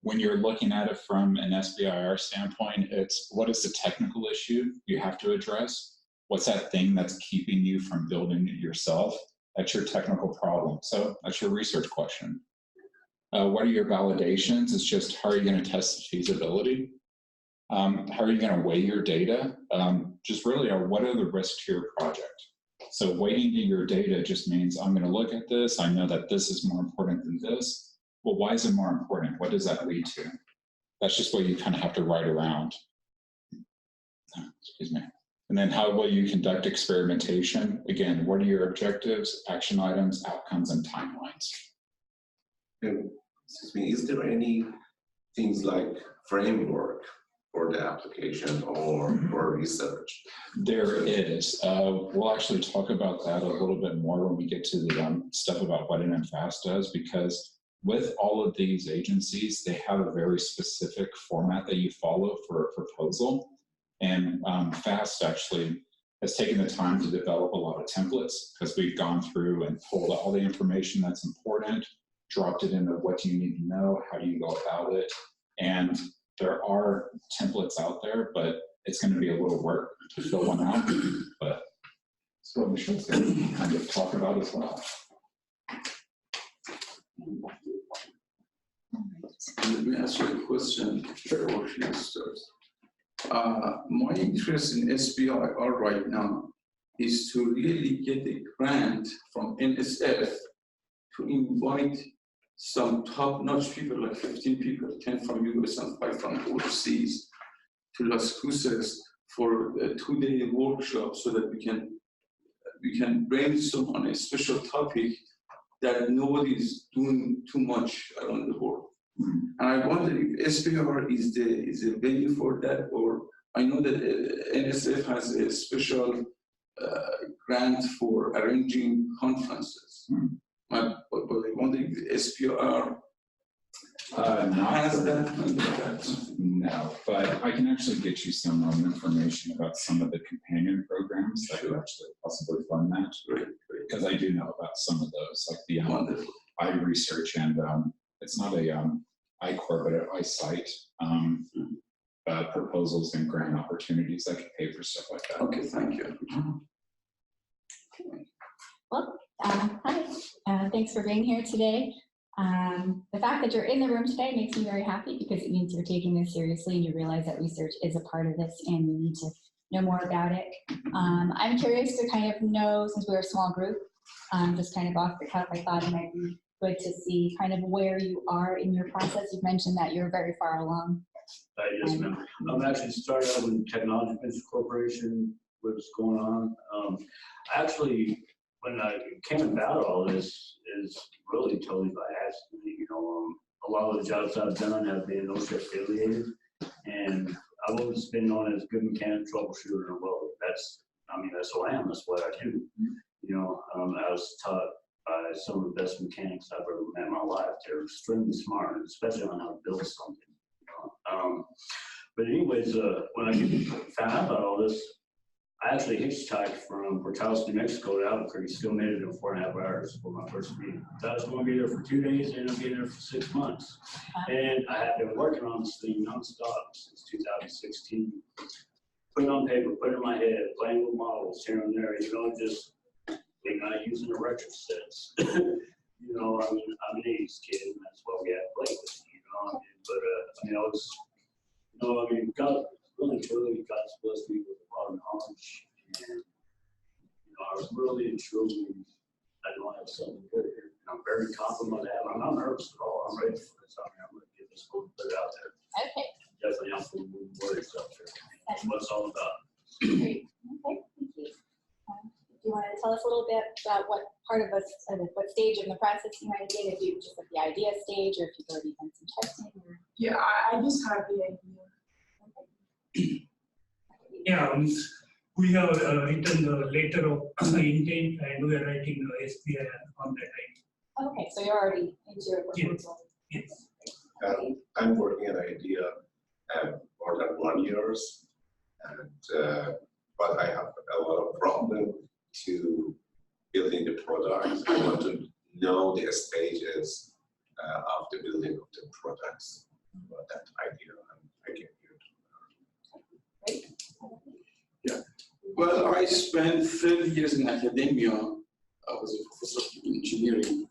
When you're looking at it from an SBIR standpoint, it's what is the technical issue you have to address? What's that thing that's keeping you from building it yourself? That's your technical problem. So that's your research question. What are your validations? It's just how are you going to test the feasibility? How are you going to weigh your data? Just really, what are the risks to your project? So weighing your data just means I'm going to look at this. I know that this is more important than this. Well, why is it more important? What does that lead to? That's just what you kind of have to write around. Excuse me. And then how will you conduct experimentation? Again, what are your objectives, action items, outcomes, and timelines? Excuse me, is there any things like framework for the application or for research? There is. We'll actually talk about that a little bit more when we get to the stuff about what NMFAS does, because with all of these agencies, they have a very specific format that you follow for a proposal. And FAST actually has taken the time to develop a lot of templates because we've gone through and pulled all the information that's important, dropped it into what do you need to know, how do you go about it. And there are templates out there, but it's going to be a little work to fill one out. But that's what Michelle's going to kind of talk about as well. Let me ask you a question before she starts. My interest in SBIR right now is to really get a grant from NSF to invite some top-notch people, like 15 people, 10 from US and 5 from overseas, to Las Cruces for a 2-day workshop so that we can brainstorm on a special topic that nobody is doing too much around the world. And I wonder if SBIR is the venue for that, or I know that NSF has a special grant for arranging conferences. But I wonder if SBIR has that. No, but I can actually get you some information about some of the companion programs that could actually possibly fund that. Great. Because I do know about some of those, like the Wonderful. iResearch and it's not a iCore, but an iSite proposals and grant opportunities that could pay for stuff like that. Okay, thank you. Well, hi. Thanks for being here today. The fact that you're in the room today makes me very happy because it means you're taking this seriously and you realize that research is a part of this and you need to know more about it. I'm curious to kind of know, since we're a small group, just kind of off the cuff, I thought it might be good to see kind of where you are in your process. You've mentioned that you're very far along. Yes, ma'am. I'm actually started out with Technology Venture Corporation, what's going on. Actually, when I came about all this is really totally by accident. You know, a lot of the jobs I've done have been OSHA affiliated, and I've always been known as good mechanic, troubleshooter, and welder. That's who I am. That's what I do. You know, I was taught by some of the best mechanics I've ever met in my life. They're extremely smart, especially on how to build something. But anyways, when I found out about all this, I actually hitchhiked from Portales, New Mexico to Albuquerque, still made it in 4.5 hours for my first meeting. So I was going to be there for 2 days and I'll be there for 6 months. And I have been working on this thing nonstop since 2016. Putting on paper, putting in my head, playing with models here and there, you know, just not using the retro sets. You know, I'm an 80s kid, and that's what we had to play with, you know. But God, really, truly, God's blessed me with a lot of knowledge, and you know, I was really and truly, I know I have something good here, and I'm very confident that I'm not nervous at all. I'm ready for this. I'm going to get this one put out there. Okay. Definitely, I'm full of words out there. That's what it's all about. Great. Okay. Thank you. Do you want to tell us a little bit about what part of us, what stage in the process you might be in, if you just at the idea stage, or if you've already done some testing? Or... Yeah, I just have the idea. Yeah, we have written the letter of intent and we are writing the SBIR on that idea. Okay, so you're already into your proposal. Yes. I'm working on an idea more than 1 year, and but I have a lot of problem to building the product. I want to know the stages of the building of the products. About that idea, I came here to learn. Yeah. Well, I spent 30 years in academia. I was a professor of engineering,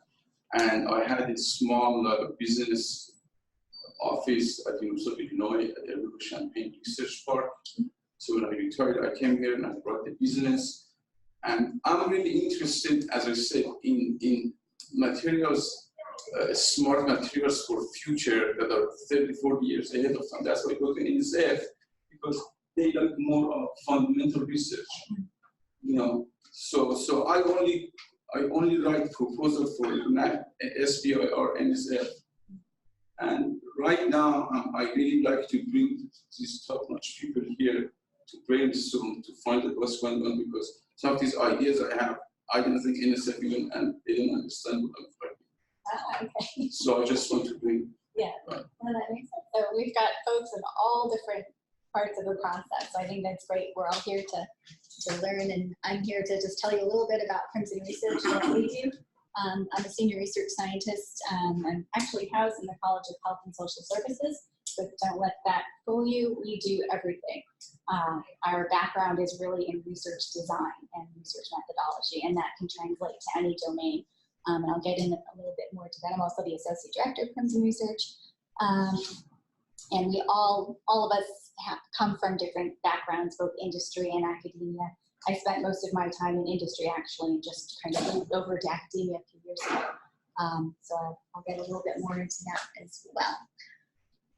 and I had a small business office at the University of Illinois at the Champaign Research Park. So when I retired, I came here and I brought the business. And I'm really interested, as I said, in materials, smart materials for future that are 30, 40 years ahead of time. That's why I go to NSF, because they like more of fundamental research, you know. So I only write proposals for SBIR or NSF. And right now, I really like to bring these top-notch people here to brainstorm, to find out what's going on, because some of these ideas I have, I don't think NSF even, and they don't understand what I'm writing. Ah, okay. So I just want to bring. Yeah, well, that makes sense. So we've got folks in all different parts of the process. So I think that's great. We're all here to learn, and I'm here to just tell you a little bit about Crimson Research and what we do. I'm a senior research scientist. I'm actually housed in the College of Health and Social Services, but don't let that fool you. We do everything. Our background is really in research design and research methodology, and that can translate to any domain. And I'll get in a little bit more to that. I'm also the Associate Director of Crimson Research. And we all of us come from different backgrounds, both industry and academia. I spent most of my time in industry, actually, and just kind of moved over to academia a few years ago. So I'll get a little bit more into that as well.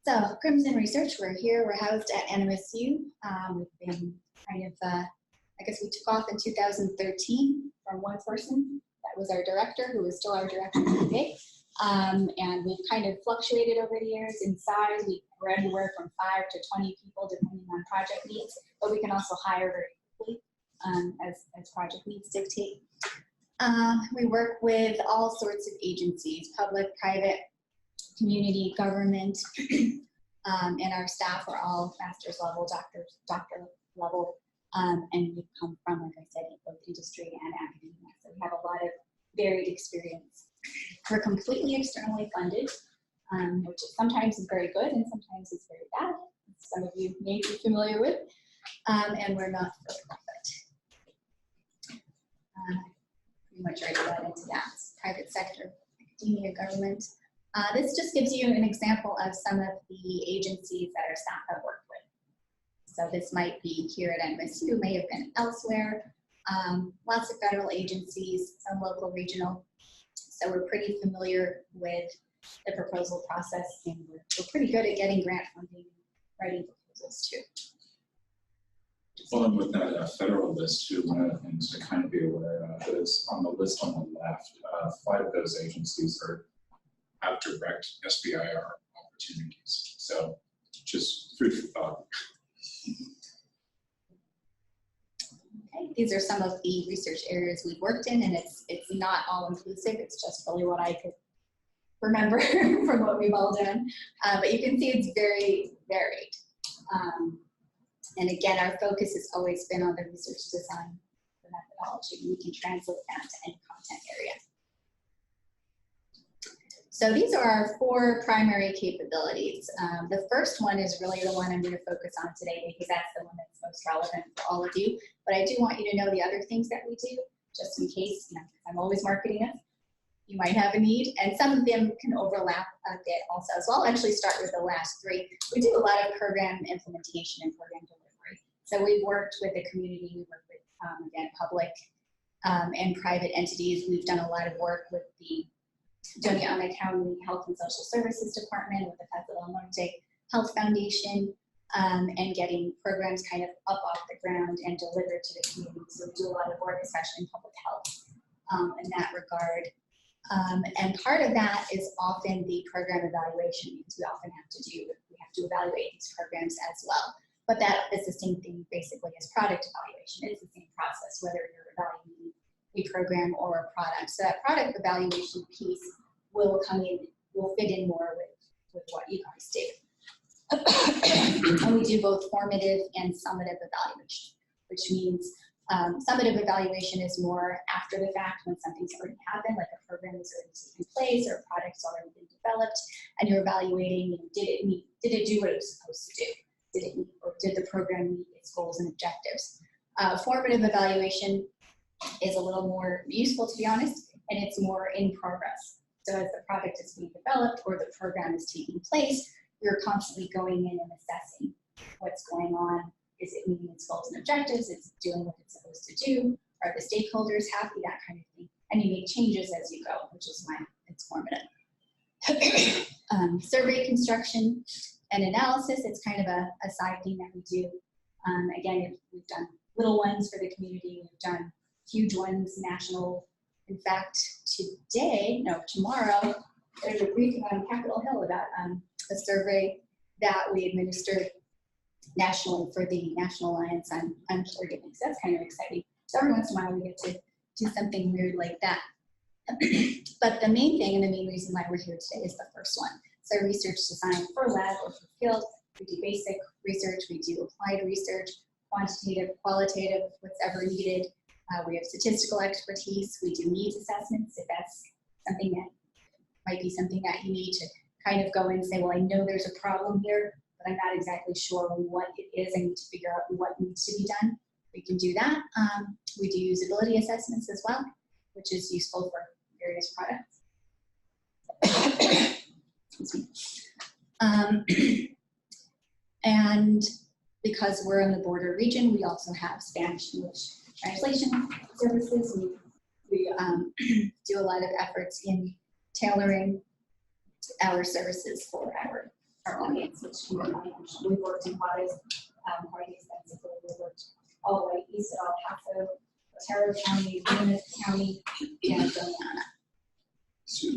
So Crimson Research, we're here, we're housed at NMSU. We've been kind of, I guess we took off in 2013 from one person. That was our director, who is still our director today. And we've kind of fluctuated over the years in size. We're anywhere from 5 to 20 people, depending on project needs, but we can also hire very quickly as project needs dictate. We work with all sorts of agencies, public, private, community, government, and our staff are all master's level, doctor level, and we come from, like I said, both industry and academia. So we have a lot of varied experience. We're completely externally funded, which sometimes is very good and sometimes is very bad. Some of you may be familiar with, and we're not for profit. Pretty much already got into that. Private sector, academia, government. This just gives you an example of some of the agencies that our staff have worked with. So this might be here at NMSU, may have been elsewhere. Lots of federal agencies, some local, regional. So we're pretty familiar with the proposal process, and we're pretty good at getting grant funding, writing proposals too. Well, and with that federal list too, one of the things to kind of be aware of is on the list on the left, 5 of those agencies have direct SBIR opportunities. So just food for thought. Okay, these are some of the research areas we've worked in, and it's not all inclusive. It's just really what I could remember from what we've all done. But you can see it's very varied. And again, our focus has always been on the research design, the methodology. We can translate that to any content area. So these are our 4 primary capabilities. The first one is really the one I'm going to focus on today because that's the one that's most relevant for all of you. But I do want you to know the other things that we do, just in case, you know, I'm always marketing it. You might have a need, and some of them can overlap a bit also. So I'll actually start with the last 3. We do a lot of program implementation and program delivery. So we've worked with the community, we work with, again, public and private entities. We've done a lot of work with the Doña Ana County Health and Social Services Department, with the Casa del Norte Health Foundation, and getting programs kind of up off the ground and delivered to the community. So we do a lot of work, especially in public health in that regard. And part of that is often the program evaluation, because we often have to evaluate these programs as well. But that is the same thing basically as product evaluation. It's the same process, whether you're evaluating a program or a product. So that product evaluation piece will fit in more with what you guys do. And we do both formative and summative evaluation, which means summative evaluation is more after the fact, when something's already happened, like a program has already taken place or a product's already been developed, and you're evaluating, did it do what it was supposed to do? Did the program meet its goals and objectives? Formative evaluation is a little more useful, to be honest, and it's more in progress. So as the product is being developed or the program is taking place, you're constantly going in and assessing what's going on. Is it meeting its goals and objectives? Is it doing what it's supposed to do? Are the stakeholders happy? That kind of thing. And you make changes as you go, which is why it's formative. Survey construction and analysis, it's kind of a side thing that we do. Again, we've done little ones for the community. We've done huge ones, national. In fact, tomorrow, there's a briefing on Capitol Hill about a survey that we administered nationally for the National Alliance on Caregiving. So that's kind of exciting. So every once in a while we get to do something weird like that. But the main thing and the main reason why we're here today is the first one. So research design for lab or for field. We do basic research, we do applied research, quantitative, qualitative, what's ever needed. We have statistical expertise. We do needs assessments if that's something that might be something that you need to kind of go in and say, well, I know there's a problem here, but I'm not exactly sure what it is. I need to figure out what needs to be done. We can do that. We do usability assessments as well, which is useful for various products. Excuse me. And because we're in the border region, we also have Spanish-English translation services. We do a lot of efforts in tailoring our services for our audience, which we've worked in Juarez quite extensively. We've worked all the way east at El Paso, Otero County, Lima County, and Dona. So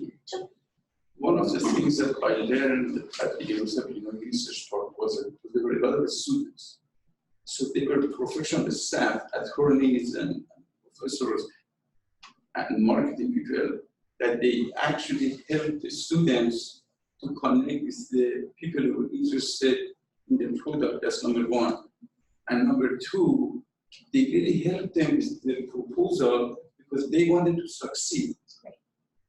one of the things that I learned at the University of Research Park was that there were a lot of students. So they were professional staff, attorneys and professors and marketing people, that they actually help the students to connect with the people who are interested in the product. That's number one. And number two, they really helped them with the proposal because they wanted to succeed.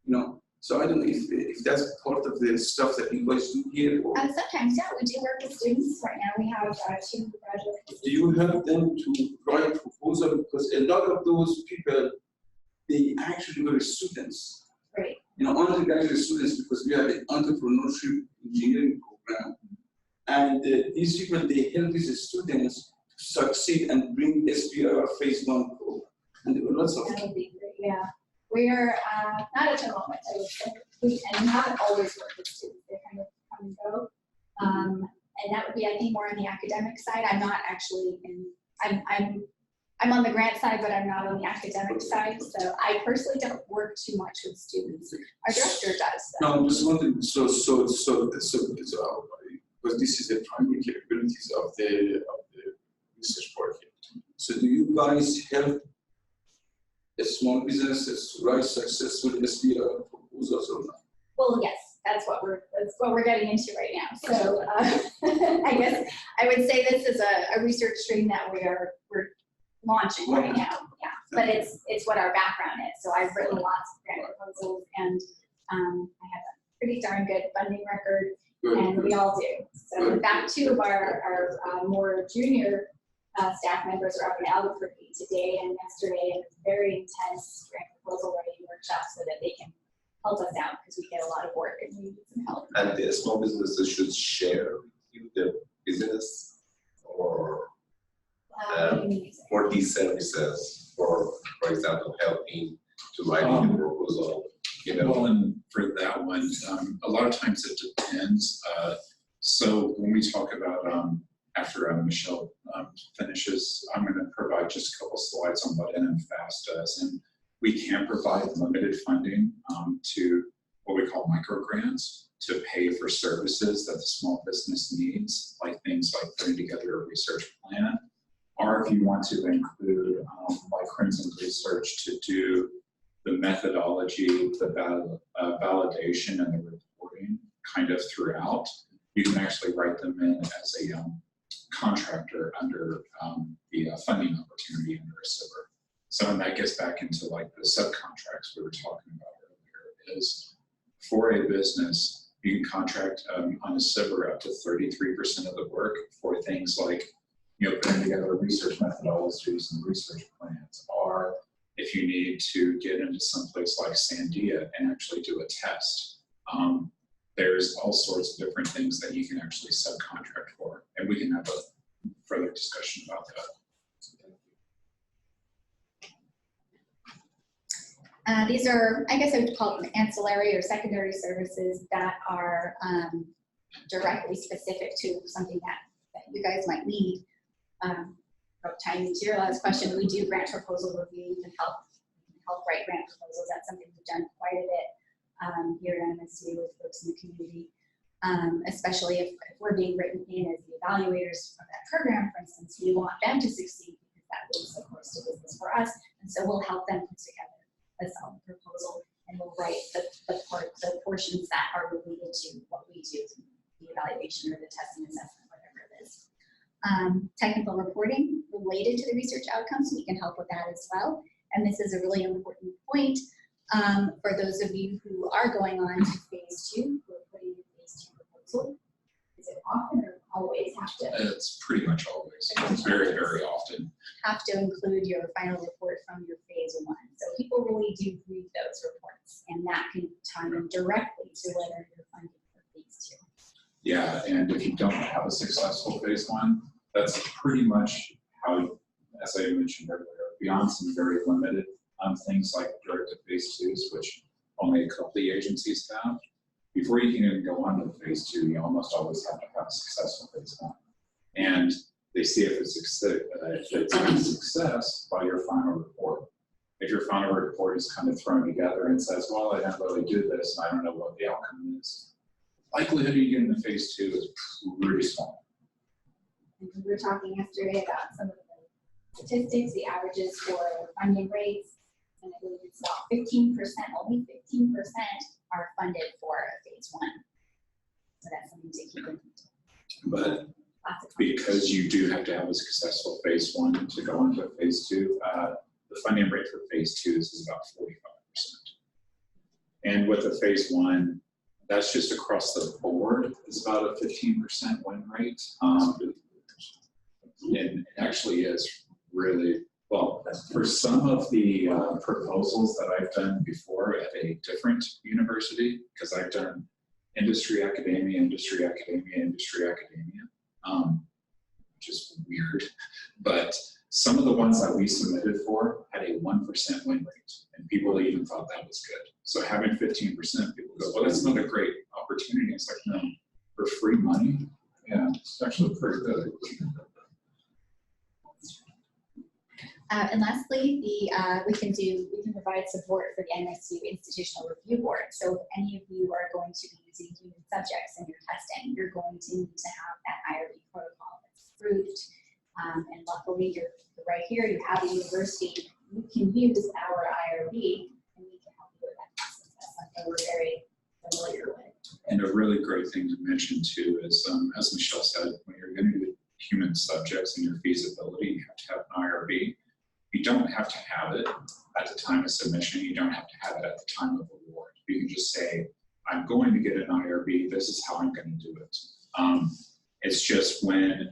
You know, so I don't know if that's part of the stuff that you guys do here. Or Sometimes, yeah, we do work with students. Right now we have 2 graduates. do you help them to write a proposal? Because a lot of those people, they actually were students. Right. You know, undergraduate students, because we have an entrepreneurship engineering program. And these people, they help these students to succeed and bring SBIR phase 1 program. And there were lots of. That would be great, yeah. We are not at the moment, I would say. We haven't always worked with students. They kind of come and go. And that would be, I think, more on the academic side. I'm not actually I'm on the grant side, but I'm not on the academic side. So I personally don't work too much with students. Our director does. No, I'm just wondering, so because this is the primary capabilities of the research part here. So do you guys help a small businesses write successful SBIR proposals or not? Well, yes, that's what we're getting into right now. So I guess I would say this is a research stream that we're launching right now. Yeah, but it's what our background is. So I've written lots of grant proposals, and I have a pretty darn good funding record, and we all do. So in fact, 2 of our more junior staff members are up in Albuquerque today and yesterday in a very intense grant proposal writing workshop so that they can help us out because we get a lot of work and we need some help. And the small businesses should share with you their business or for these services, for example, helping to write the proposal. You know. Well, and for that one, a lot of times it depends. So when we talk about, after Michelle finishes, I'm going to provide just a couple slides on what NMFAS does. And we can provide limited funding to what we call microgrants to pay for services that the small business needs, like things like putting together a research plan. Or if you want to include, like Crimson Research, to do the methodology, the validation, and the reporting kind of throughout, you can actually write them in as a contractor under the funding opportunity under a SBIR. So and that gets back into like the subcontracts we were talking about earlier, is for a business, you can contract on a SBIR up to 33% of the work for things like, you know, putting together research methodologies and research plans, or if you need to get into some place like Sandia and actually do a test. There's all sorts of different things that you can actually subcontract for, and we can have a further discussion about that. These are, I guess I would call them ancillary or secondary services that are directly specific to something that you guys might need. Time materialized question, we do grant proposal review and help write grant proposals. That's something we've done quite a bit here at NMSU with folks in the community, especially if we're being written in as the evaluators of that program, for instance. We want them to succeed because that leads, of course, to business for us, and so we'll help them put together a solid proposal and we'll write the portions that are related to what we do, the evaluation or the testing assessment, whatever it is. Technical reporting related to the research outcomes, we can help with that as well. And this is a really important point for those of you who are going on to phase 2, who are putting in phase 2 proposal. Is it often or always have to? It's pretty much always. It's very, very often. Have to include your final report from your phase 1. So people really do read those reports, and that can tie in directly to whether you're funding for phase 2. Yeah, and if you don't have a successful phase 1, that's pretty much how, as I mentioned earlier, beyond some very limited things like directed phase 2s, which only a couple of the agencies have. Before you can even go on to the phase 2, you almost always have to have a successful phase 1. And they see if it's a success by your final report. If your final report is kind of thrown together and says, well, I didn't really do this, and I don't know what the outcome is, likelihood of you getting the phase 2 is pretty small. We were talking yesterday about some of the statistics, the averages for funding rates, and I believe it's about 15%, only 15% are funded for phase 1. So that's something to keep in mind. But because you do have to have a successful phase 1 to go on to phase 2, the funding rate for phase 2 is about 45%. And with the phase 1, that's just across the board. It's about a 15% win rate. And it actually is really, well, for some of the proposals that I've done before at a different university, because I've done industry, academia, industry, academia, industry, academia, which is weird, but some of the ones that we submitted for had a 1% win rate, and people even thought that was good. So having 15%, people go, well, that's not a great opportunity. It's like, no, for free money, yeah, it's actually pretty good. And lastly, we can provide support for the NMSU Institutional Review Board. So if any of you are going to be using human subjects in your testing, you're going to need to have that IRB protocol that's approved. And luckily, you're right here. You have a university. You can use our IRB, and we can help you with that process. That's something we're very familiar with. And a really great thing to mention too is, as Michelle said, when you're going to do human subjects and your feasibility, you have to have an IRB. You don't have to have it at the time of submission. You don't have to have it at the time of award. You can just say, I'm going to get an IRB. This is how I'm going to do it. It's just when,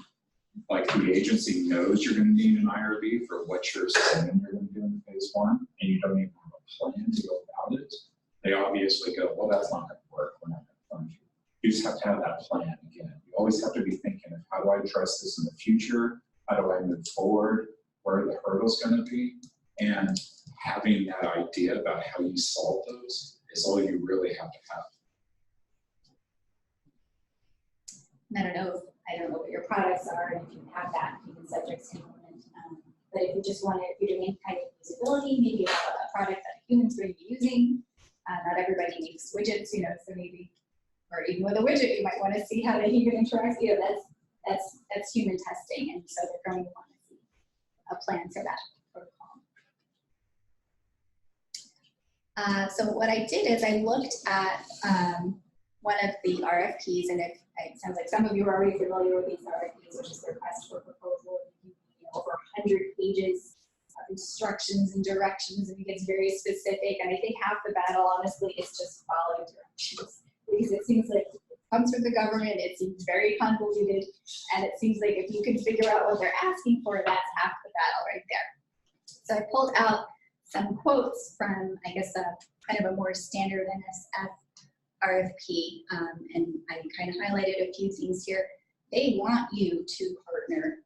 like, the agency knows you're going to need an IRB for what you're saying you're going to do in phase 1, and you don't even have a plan to go about it, they obviously go, well, that's not going to work. We're not going to fund you. You just have to have that plan again. You always have to be thinking of, how do I address this in the future? How do I move forward? Where are the hurdles going to be? And having that idea about how you solve those is all you really have to have. And I don't know what your products are, and if you have that human subjects component. But if you just want to, if you're doing any kind of usability, maybe a product that humans are using. Not everybody makes widgets, so maybe, or even with a widget, you might want to see how the human interacts. That's human testing, and so they're going to want to see a plan for that protocol. So what I did is I looked at one of the RFPs, and it sounds like some of you are already familiar with these RFPs, which is the request for proposal. Over 100 pages of instructions and directions, and it gets very specific. And I think half the battle, honestly, is just following directions, because it seems like it comes from the government. It seems very convoluted, and it seems like if you can figure out what they're asking for, that's half the battle right there. So I pulled out some quotes from, I guess, kind of a more standard NSF RFP, and I kind of highlighted a few things here. They want you to partner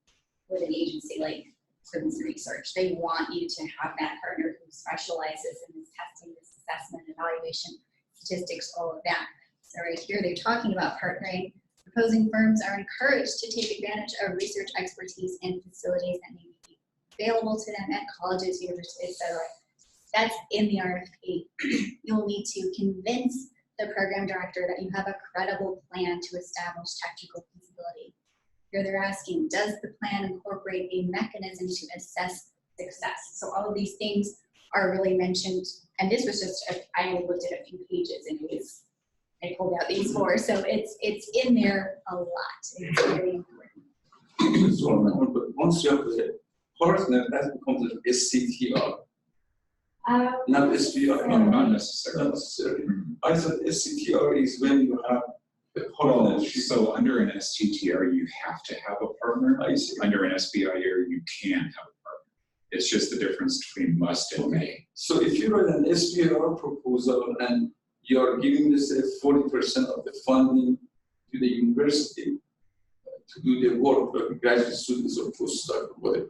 with an agency like Cruces Research. They want you to have that partner who specializes in this testing, this assessment, evaluation, statistics, all of that. So right here, they're talking about partnering. Proposing firms are encouraged to take advantage of research expertise and facilities that may be available to them at colleges, universities, etc. That's in the RFP. You'll need to convince the program director that you have a credible plan to establish technical feasibility. Here they're asking, does the plan incorporate a mechanism to assess success? So all of these things are really mentioned And this was just, I only looked at a few pages and I pulled out these four. So it's in there a lot. It's very important. So, but once you have the partner, that becomes an STTR, not SBIR. No, not necessarily. Not necessarily. I thought STTR is when you have the Well, partnership. so under an STTR, you have to have a partner. I see. Under an SBIR, you can have a partner. It's just the difference between must and may. So if you write an SBIR proposal and you're giving this 40% of the funding to the university to do the work, like graduate students or postdoc or whatever,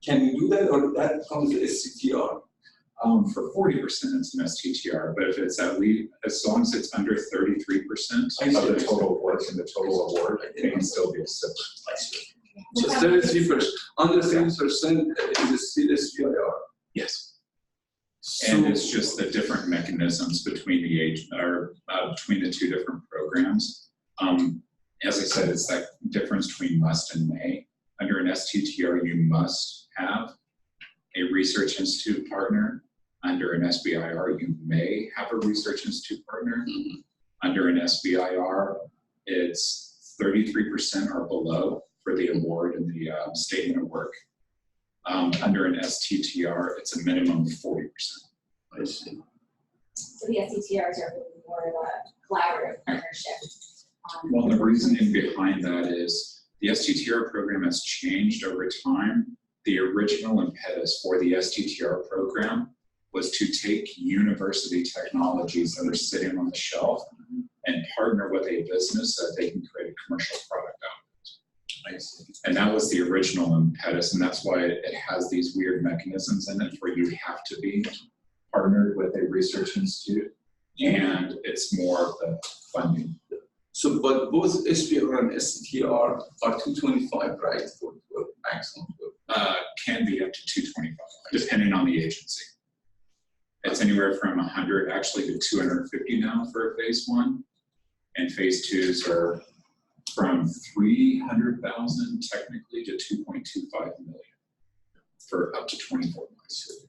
can you do that, or that comes to STTR? For 40%, it's an STTR, but if it's at least, as long as it's under 33% of the total work and the total award, it can still be a separate. So 33%, under 30% is still SBIR. Yes. So, And it's just the different mechanisms between between the two different programs. As I said, it's that difference between must and may. Under an STTR, you must have a research institute partner. Under an SBIR, you may have a research institute partner. Under an SBIR, it's 33% or below for the award and the statement of work. Under an STTR, it's a minimum of 40%. I see. So the STTRs are really more of a collaborative partnership. Well, the reasoning behind that is the STTR program has changed over time. The original impetus for the STTR program was to take university technologies that are sitting on the shelf and partner with a business so that they can create a commercial product out of it. I see. And that was the original impetus, and that's why it has these weird mechanisms in it where you have to be partnered with a research institute, and it's more of the funding. So, but both SBIR and STTR are 225, right, for maximum? Can be up to 225, depending on the agency. It's anywhere from 100 actually to 250 now for phase one, and phase twos are from 300,000 technically to 2.25 million for up to 24 months.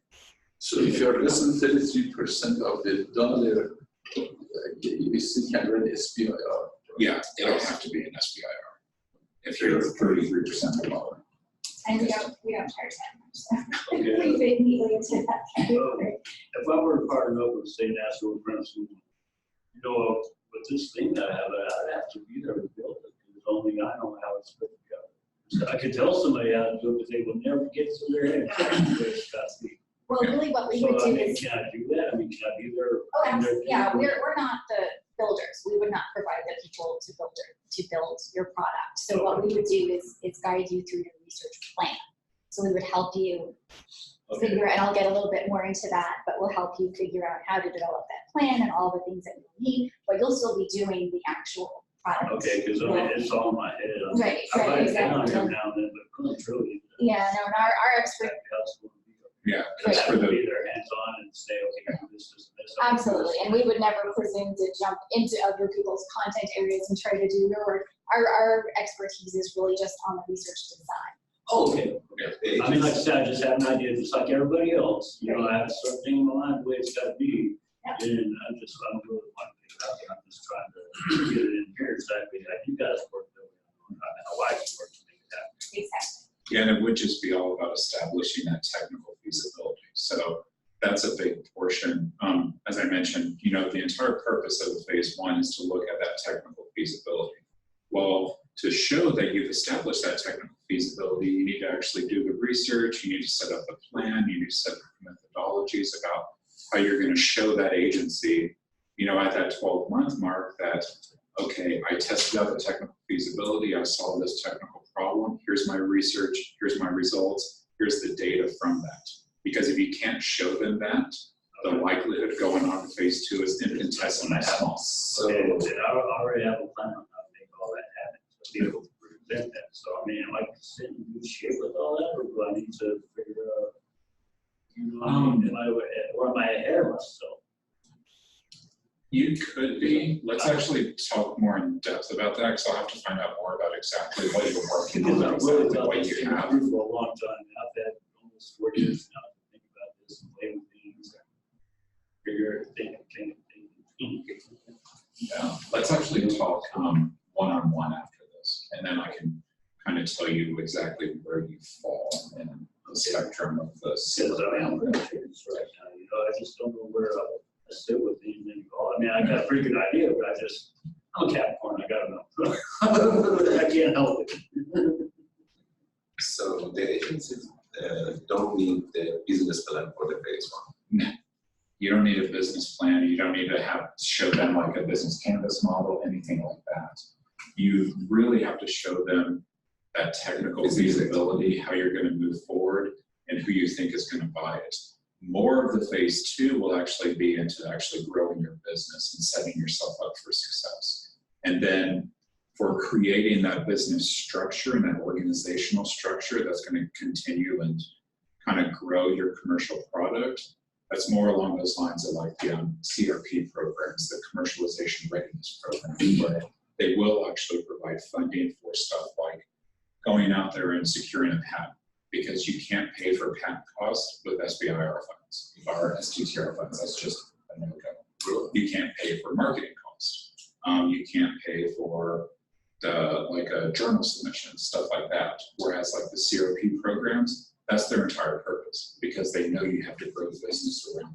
So if you're less than 33% of the dollar, you still can run SBIR. Yeah, it'll have to be an SBIR if you're 33% or lower. And we don't charge that much. So Okay. we fit neatly into that category. If I were to partner up with, say, National Defense, you know, with this thing that I have, I'd have to be there to build it, because only I know how it's put together. So I could tell somebody how to do it, but they will never get to their head. Well, really what we So, would I do mean, is, can I do that? I mean, can I be there? oh, in their yeah, people? we're not the builders. We would not provide the people to build your product. So what we would do is guide you through your research plan. So we would help you figure, and I'll get a little bit more into that, but we'll help you figure out how to develop that plan and all the things that you'll need, but you'll still be doing the actual product. Okay, because I mean, it's all in my head. Right, I write it down exactly. every now and then, but really, truly. Yeah, no, and our expert, Yeah, Right. it's for the Be there hands-on and say, okay, do this, this, and this. absolutely, and we would never presume to jump into other people's content areas and try to do your work. Our expertise is really just on the research design. Oh, okay. I mean, like I said, I just have an idea, just like everybody else. You know, I have a certain thing in my mind, the way it's got to be. Yep. And I'm really wanting to get it out there. I'm just trying to get it in here exactly like you guys work, how I can work to make it happen. Exactly. Yeah, and it would just be all about establishing that technical feasibility. So that's a big portion. As I mentioned, you know, the entire purpose of the phase one is to look at that technical feasibility. Well, to show that you've established that technical feasibility, you need to actually do the research, you need to set up a plan, you need to set up methodologies about how you're going to show that agency, you know, at that 12-month mark that, okay, I tested out the technical feasibility, I solved this technical problem, here's my research, here's my results, here's the data from that. Because if you can't show them that, the likelihood going on to phase two is infinitesimally small. So I already have a plan on how to make all that happen, to be able to present that. So I mean, am I sitting in good shape with all that, or do I need to figure out, you know, or am I ahead of myself? You could be. Let's actually talk more in depth about that, because I'll have to find out more about exactly what you're working Because on, I've really exactly thought what this you thing have. through for a long time. I've had almost 4 years now to think about this and play with things. Let's actually talk one-on-one after this, and then I can kind of tell you exactly where you fall in the spectrum of this. Because I am right now, you know, I just don't know where I sit with these anymore. I mean, I got a pretty good idea, but I'm a Capricorn, I gotta know. I can't help it. So the agencies don't need the business plan for the phase one. No, you don't need a business plan. You don't need to show them like a business canvas model, anything like that. You really have to show them that technical feasibility, how you're going to move forward, and who you think is going to buy it. More of the phase two will actually be into actually growing your business and setting yourself up for success. And then for creating that business structure and that organizational structure that's going to continue and kind of grow your commercial product, that's more along those lines of like the CRP programs, the commercialization readiness program, where they will actually provide funding for stuff like going out there and securing a patent, because you can't pay for patent costs with SBIR funds or STTR funds. That's just a no-go. You can't pay for marketing costs. You can't pay for like a journal submission, stuff like that. Whereas like the CRP programs, that's their entire purpose, because they know you have to grow the business around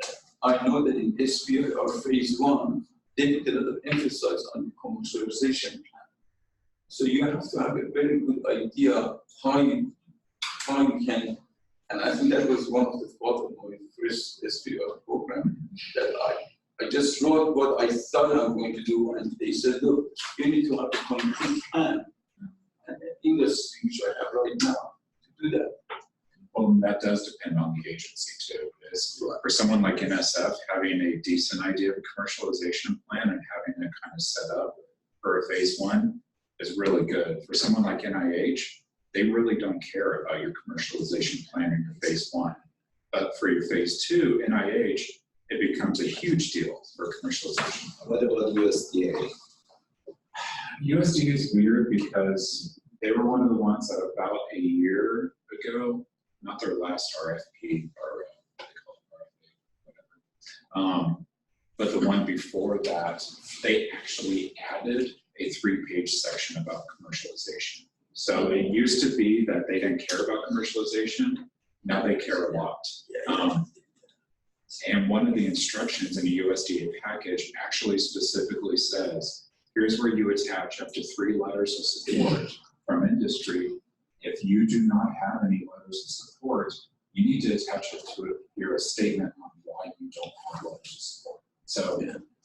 it. I know that in SBIR or phase one, they put a lot of emphasis on the commercialization plan. So you have to have a very good idea how you can, and I think that was one of the thoughts of my first SBIR program, that I just wrote what I thought I'm going to do, and they said, look, you need to have a complete plan and an industry, which I have right now, to do that. Well, that does depend on the agency too. For someone like NSF, having a decent idea of a commercialization plan and having it kind of set up for a phase one is really good. For someone like NIH, they really don't care about your commercialization plan in your phase one. But for your phase two, NIH, it becomes a huge deal for commercialization. What about USDA? USDA is weird because they were one of the ones that about a year ago, not their last RFP, or what they call it, RFP, whatever. But the one before that, they actually added a 3-page section about commercialization. So it used to be that they didn't care about commercialization. Now they care a lot. And one of the instructions in a USDA package actually specifically says, here's where you attach up to 3 letters of support from industry. If you do not have any letters of support, you need to attach it to a statement on why you don't have letters of support. So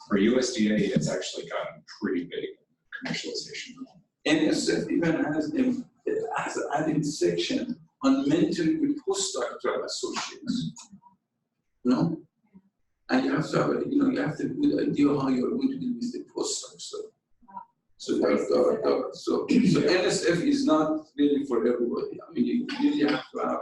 for USDA, it's actually gotten pretty big commercialization. NSF even has an added section on mentoring with postdoctoral associates. No? And you have to have you have to have a good idea how you're going to deal with the postdocs. So NSF is not really for everybody. I mean, you really have to have.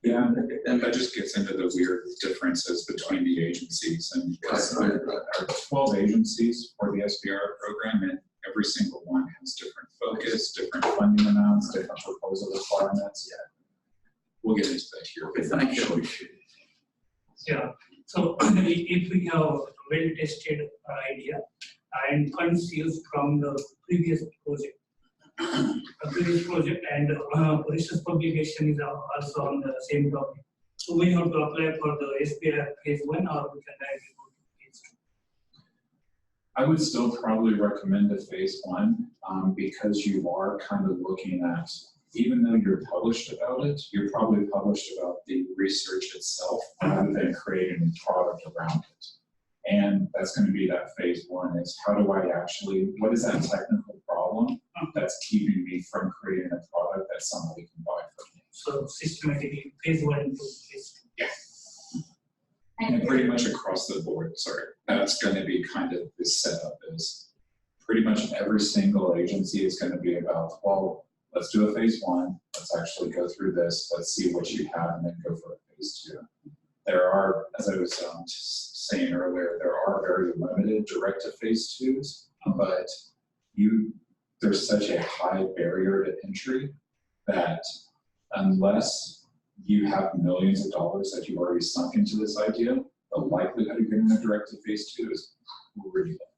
Yeah, and that just gets into the weird differences between the agencies. And there are 12 agencies for the SBIR program, and every single one has different focus, different funding amounts, different proposal requirements. Yeah, we'll get into that here. Okay, thank you. Yeah, so if we have a well-tested idea and funds used from the previous project, and research publication is also on the same topic. So we have to apply for the SBIR phase 1, or we can directly go to phase 2. I would still probably recommend a phase 1 because you are kind of looking at, even though you're published about it, you're probably published about the research itself rather than creating a product around it. And that's going to be that phase 1 is how do I actually, what is that technical problem that's keeping me from creating a product that somebody can buy from me? So systematically phase 1 to phase 2. Yeah. And pretty much across the board, that's going to be kind of the setup is pretty much every single agency is going to be about, well, let's do a phase 1, let's actually go through this, let's see what you have, and then go for a phase 2. There are, as I was saying earlier, there are very limited direct to phase 2s, but there's such a high barrier to entry that unless you have millions of dollars that you've already sunk into this idea, the likelihood of getting a direct to phase 2 is really low.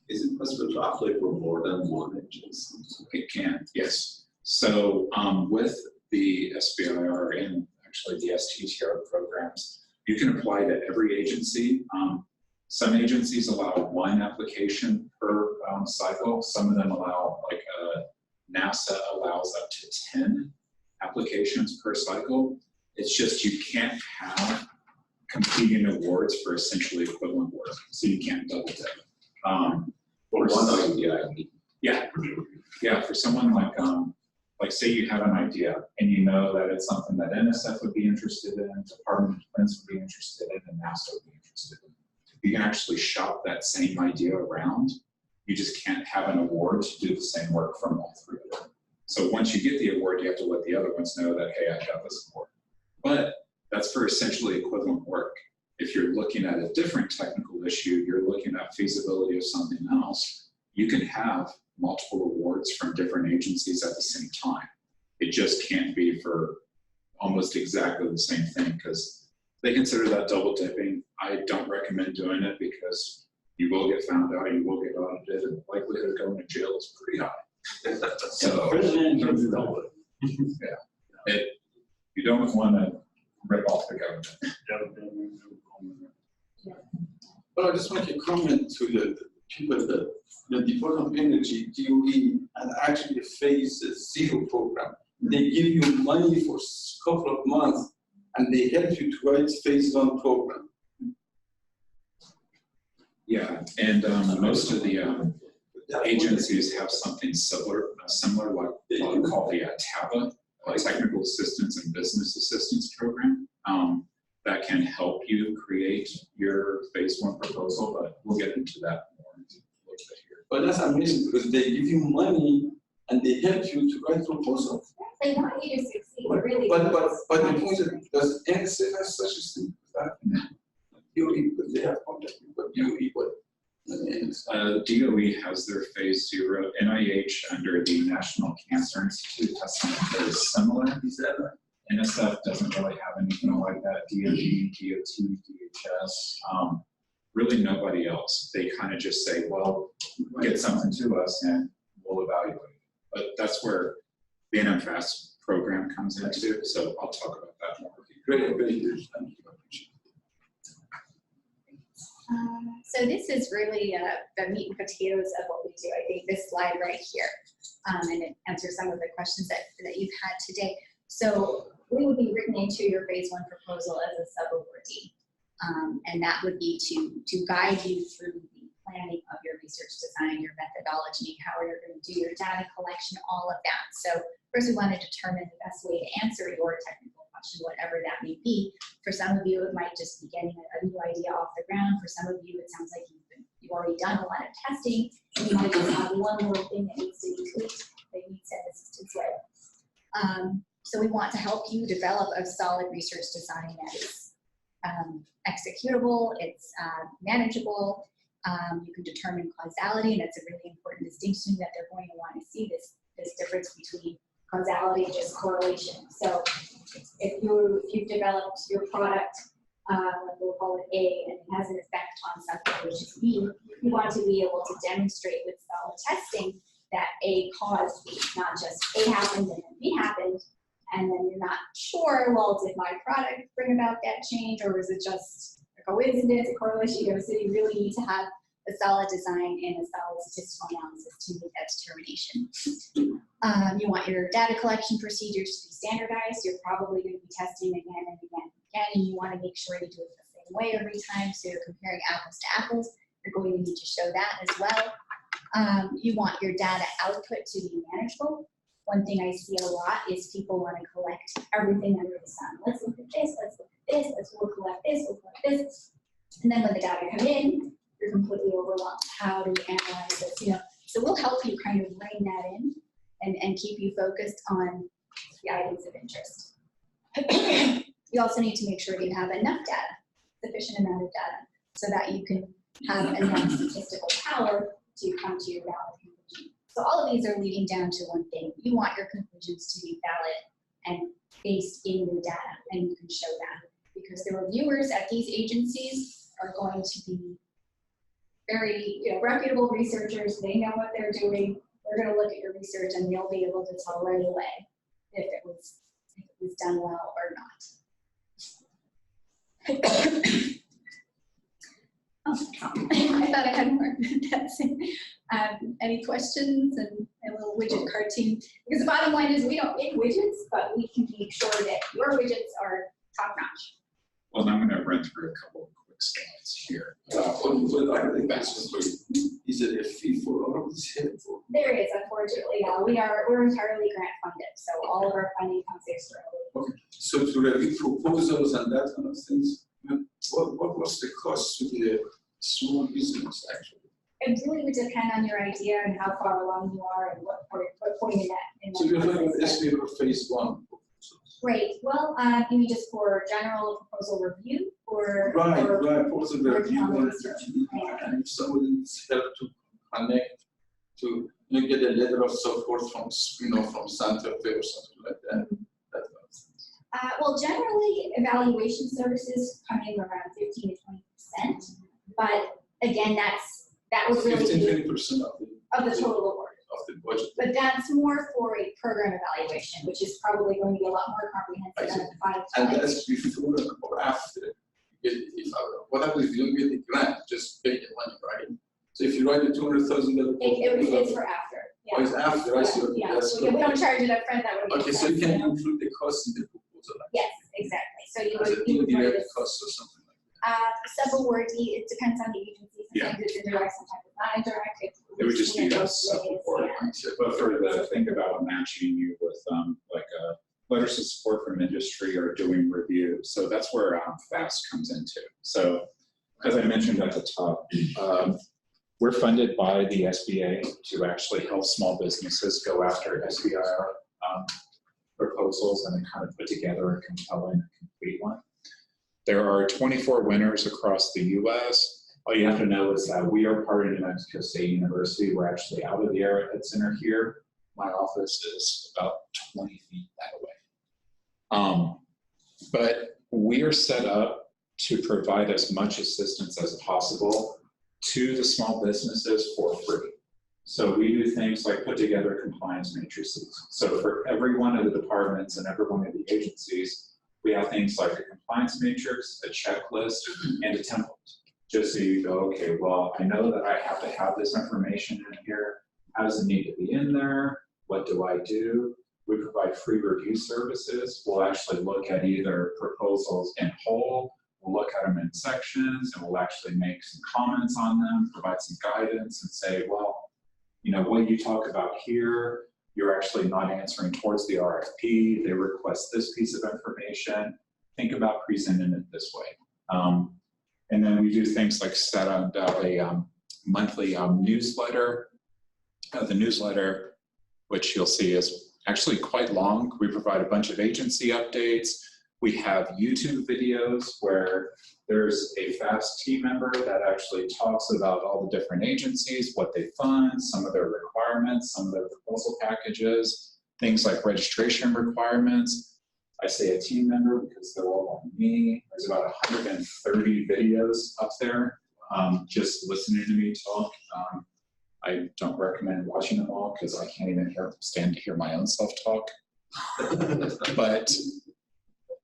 Is it possible to apply for more than one agency? It can, yes. So with the SBIR and actually the STTR programs, you can apply to every agency. Some agencies allow one application per cycle. Some of them allow, like NASA allows up to 10 applications per cycle. It's just you can't have competing awards for essentially equivalent work, so you can't double dip. For one idea, I mean. Yeah, for someone like say you have an idea and you know that it's something that NSF would be interested in, Department of Defense would be interested in, and NASA would be interested in. You can actually shop that same idea around. You just can't have an award to do the same work from all three of them. So once you get the award, you have to let the other ones know that, hey, I got this award. But that's for essentially equivalent work. If you're looking at a different technical issue, you're looking at feasibility of something else, you can have multiple awards from different agencies at the same time. It just can't be for almost exactly the same thing because they consider that double dipping. I don't recommend doing it because you will get found out, you will get audited, and the likelihood of going to jail is pretty high. So, yeah, you don't want to rip off the government. Well, I just want to comment to the people that the Department of Energy, DOE, and actually the Phase Zero program. They give you money for a couple of months and they help you to write Phase 1 program. Yeah, and most of the agencies have something similar like what we call the TABA, Technical Assistance and Business Assistance Program. That can help you create your Phase 1 proposal, but we'll get into that more in a little bit here. But that's amazing because they give you money and they help you to write proposals. They want you to succeed, really. But the point is, does NSF have such a thing? DOE, because they have contact with DOE, but DOE has their Phase 0. NIH under the National Cancer Institute has something very similar. NSF doesn't really have anything like that. DOD, DOT, DHS, really nobody else. They kind of just say, well, get something to us and we'll evaluate it. But that's where the NMFAS program comes into, so I'll talk about that more. great, very good. Thank you. So this is really the meat and potatoes of what we do. I think this slide right here, and it answers some of the questions that you've had today. So we would be written into your Phase 1 proposal as a sub-awardee, and that would be to guide you through the planning of your research design, your methodology, how you're going to do your data collection, all of that. So first we want to determine the best way to answer your technical question, whatever that may be. For some of you, it might just be getting a new idea off the ground. For some of you, it sounds like you've already done a lot of testing, and you might just have one little thing that needs to be tweaked that needs an assistance with. So we want to help you develop a solid research design that is executable, it's manageable. You can determine causality, and that's a really important distinction that they're going to want to see, this difference between causality and just correlation. So if you've developed your product, we'll call it A, and it has an effect on something which is B, you want to be able to demonstrate with solid testing that A caused B, not just A happened and then B happened, and then you're not sure, well, did my product bring about that change, or was it just a coincidence, a correlation? So you really need to have a solid design and a solid statistical analysis to make that determination. You want your data collection procedures to be standardized. You're probably going to be testing again and again and again, and you want to make sure you do it the same way every time, so you're comparing apples to apples. You're going to need to show that as well. You want your data output to be manageable. One thing I see a lot is people want to collect everything under the sun. Let's look at this, let's look at this, we'll collect this, we'll collect this. And then when the data come in, you're completely overwhelmed. How do we analyze this? So we'll help you kind of rein that in and keep you focused on the items of interest. You also need to make sure you have enough data, sufficient amount of data, so that you can have enough statistical power to come to your valid conclusion. So all of these are leading down to one thing. You want your conclusions to be valid and based in the data, and you can show that, because the reviewers at these agencies are going to be very, reputable researchers. They know what they're doing. They're going to look at your research and they'll be able to tell right away if it was done well or not. Oh, I thought I had more. That's it. Any questions and a little widget cartoon? Because the bottom line is we don't make widgets, but we can make sure that your widgets are top notch. Well, I'm going to run through a couple of quick slides here. But I think that's is it a fee for all of this help for? There is, unfortunately, yeah. We're entirely grant funded, so all of our funding comes externally. Okay. So to review proposals and that kind of things, what was the cost to the small business actually? It really would depend on your idea and how far along you are and what point in that. So you're talking about SBIR phase 1. Right. Well, you mean just for general proposal review or? Right. or Proposal review or and research? and if somebody needs help to connect to get a letter of support from from Santa Fe or something like that. That kind of thing. Well, generally, evaluation services come in around 15 to 20%, but again, that would really 15-20% be of of the total award. the budget. But that's more for a program evaluation, which is probably going to be a lot more comprehensive than a 5 And to that's before or after. What happens if you don't get the grant? Just pay the money, right? So if you write a $200,000 It's for after. Oh, it's after, I see. Okay, Yeah, that's we don't charge it up front, that would be. okay, so you can include the cost in the proposal. Yes, exactly. So you As would. an you would write indirect this- cost or something like that. Sub-awardee, it depends on the agency. Yeah. Sometimes it's indirect, sometimes it's not indirect. It would just be a Those ways, support. yeah. But for the think about matching you with like letters of support from industry or doing review. So that's where FAST comes into. So as I mentioned at the top, we're funded by the SBA to actually help small businesses go after SBIR proposals and then kind of put together a compelling, complete one. There are 24 winners across the U.S. All you have to know is that we are part of New Mexico State University. We're actually out of the Arrowhead Center here. My office is about 20 feet that way. But we are set up to provide as much assistance as possible to the small businesses for free. So we do things like put together compliance matrices. So for every one of the departments and every one of the agencies, we have things like a compliance matrix, a checklist, and a template. Just so you go, okay, well, I know that I have to have this information in here. How does it need to be in there? What do I do? We provide free review services. We'll actually look at either proposals in whole, we'll look at them in sections, and we'll actually make some comments on them, provide some guidance, and say, well, you know, what you talk about here, you're actually not answering towards the RFP. They request this piece of information. Think about presenting it this way. And then we do things like set up a monthly newsletter. The newsletter, which you'll see is actually quite long. We provide a bunch of agency updates. We have YouTube videos where there's a FAST team member that actually talks about all the different agencies, what they fund, some of their requirements, some of their proposal packages, things like registration requirements. I say a team member because they're all on me. There's about 130 videos up there just listening to me talk. I don't recommend watching them all because I can't even stand to hear my own self-talk. But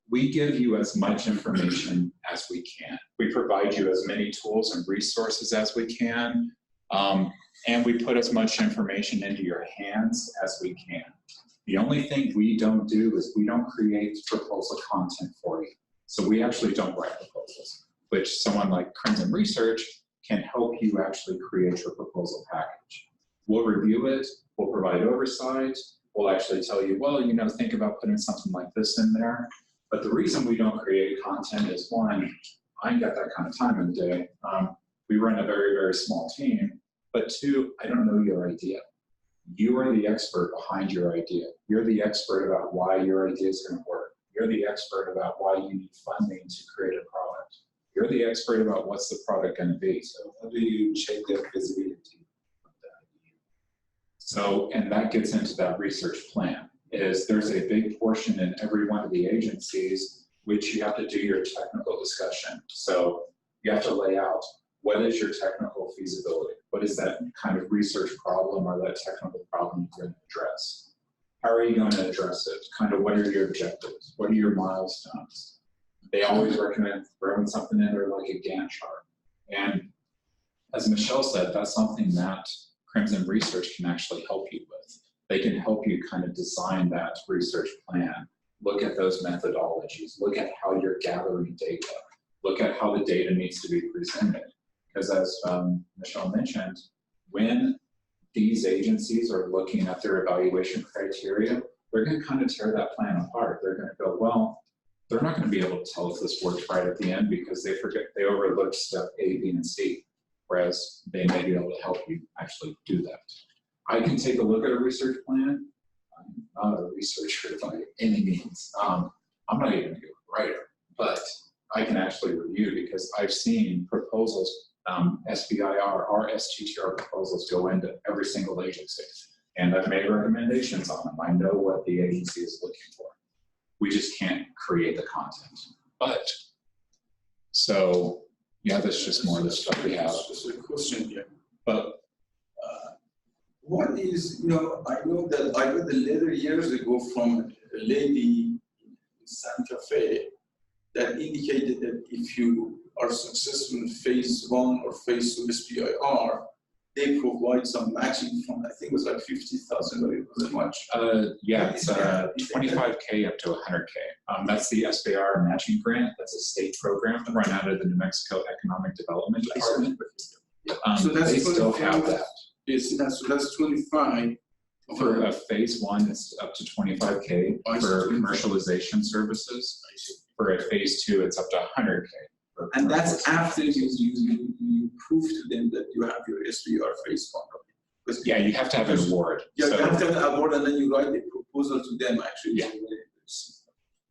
we give you as much information as we can. We provide you as many tools and resources as we can, and we put as much information into your hands as we can. The only thing we don't do is we don't create proposal content for you. So we actually don't write proposals, which someone like Crimson Research can help you actually create your proposal package. We'll review it, we'll provide oversight, we'll actually tell you, well, you know, think about putting something like this in there. But the reason we don't create content is, one, I ain't got that kind of time in the day. We run a very, very small team. But two, I don't know your idea. You are the expert behind your idea. You're the expert about why your idea is going to work. You're the expert about why you need funding to create a product. You're the expert about what's the product going to be. So how do you check that visibility of that idea? So, and that gets into that research plan. Is there's a big portion in every one of the agencies which you have to do your technical discussion. So you have to lay out what is your technical feasibility? What is that kind of research problem or that technical problem you're going to address? How are you going to address it? Kind of what are your objectives? What are your milestones? They always recommend throwing something in there like a Gantt chart. And as Michelle said, that's something that Crimson Research can actually help you with. They can help you kind of design that research plan, look at those methodologies, look at how you're gathering data, look at how the data needs to be presented. Because as Michelle mentioned, when these agencies are looking at their evaluation criteria, they're going to kind of tear that plan apart. They're going to go, well, they're not going to be able to tell if this worked right at the end because they overlooked step A, B, and C, whereas they may be able to help you actually do that. I can take a look at a research plan. I'm not a researcher by any means. I'm not even a good writer, but I can actually review because I've seen proposals, SBIR or STTR proposals go into every single agency, and I've made recommendations on them. I know what the agency is looking for. We just can't create the content. But, so, yeah, that's just more of the stuff we have. Just a question here. But what is, I know that I read a letter years ago from a lady in Santa Fe that indicated that if you are successful in phase 1 or phase 2 SBIR, they provide some matching fund. I think it was like 50,000, or it wasn't much. Yeah, it's 25K up to 100K. That's the SBIR matching grant. That's a state program run out of the New Mexico Economic Development Department. So that's they still have that. Yes, so that's 25. For a phase 1, it's up to 25K for commercialization services. For a phase 2, it's up to 100K. And that's after you prove to them that you have your SBIR phase 1. Yeah, you have to have an award. Yeah, so, you have to have an award, and then you write the proposal to them, actually. Yeah.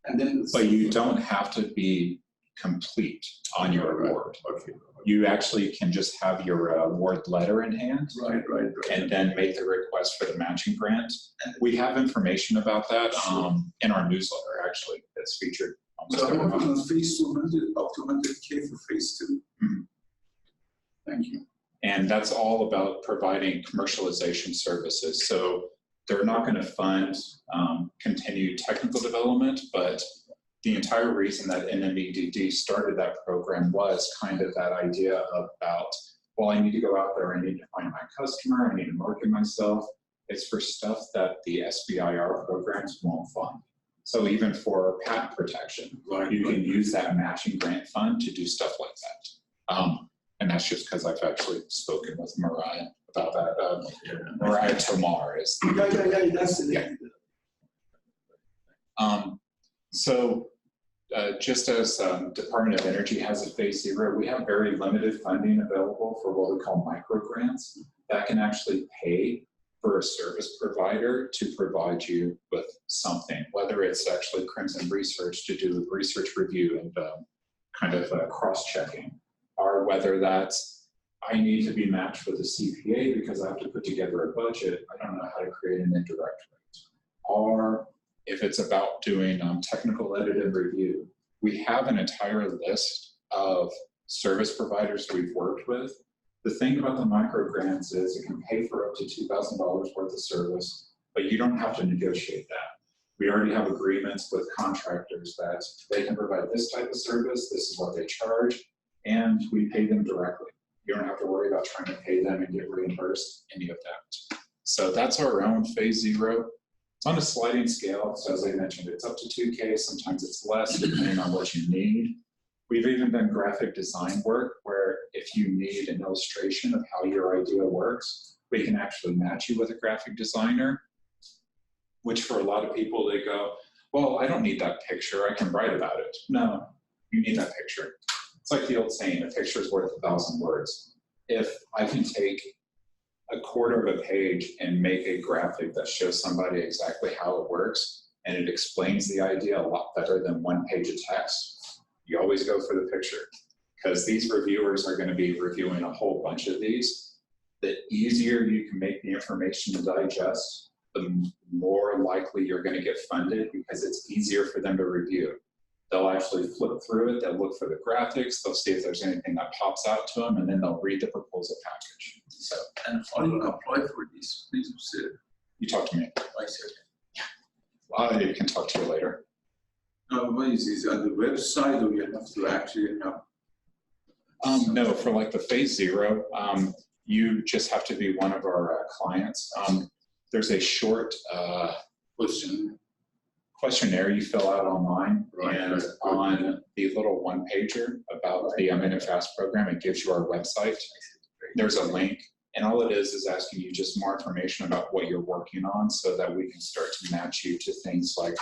And then. But you don't have to be complete on your award. Okay. You actually can just have your award letter in hand. Right. And then make the request for the matching grant. We have information about that in our newsletter, actually, that's featured. So I'm working on phase 200 up to 100K for phase 2. Mm-hmm. Thank you. And that's all about providing commercialization services. So they're not going to fund continued technical development, but the entire reason that NMEDD started that program was kind of that idea about, well, I need to go out there, I need to find my customer, I need to market myself. It's for stuff that the SBIR programs won't fund. So even for patent protection, you can use that matching grant fund to do stuff like that. And that's just because I've actually spoken with Mariah about that. Mariah Tomar is. Yeah, that's it. Yeah. So just as Department of Energy has a phase 0, we have very limited funding available for what we call micro grants that can actually pay for a service provider to provide you with something, whether it's actually Crimson Research to do research review and kind of cross-checking, or whether that's I need to be matched with a CPA because I have to put together a budget. I don't know how to create an indirect rate. Or if it's about doing technical edit and review, we have an entire list of service providers we've worked with. The thing about the micro grants is it can pay for up to $2,000 worth of service, but you don't have to negotiate that. We already have agreements with contractors that they can provide this type of service, this is what they charge, and we pay them directly. You don't have to worry about trying to pay them and get reimbursed, any of that. So that's our own phase 0. It's on a sliding scale, so as I mentioned, it's up to 2K, sometimes it's less depending on what you need. We've even done graphic design work where if you need an illustration of how your idea works, we can actually match you with a graphic designer, which for a lot of people, they go, well, I don't need that picture, I can write about it. No, you need that picture. It's like the old saying, a picture is worth 1,000 words. If I can take a quarter of a page and make a graphic that shows somebody exactly how it works, and it explains the idea a lot better than one page of text, you always go for the picture, because these reviewers are going to be reviewing a whole bunch of these. The easier you can make the information to digest, the more likely you're going to get funded because it's easier for them to review. They'll actually flip through it, they'll look for the graphics, they'll see if there's anything that pops out to them, and then they'll read the proposal package. So, And how do you apply for this? Please say. you talk to me. I said. I can talk to you later. What is this, on the website, or you have to actually have? No, for like the phase 0, you just have to be one of our clients. There's a short questionnaire you fill out online, and on the little one-pager about the NMFAST program, it gives you our website. There's a link, and all it is asking you just more information about what you're working on so that we can start to match you to things like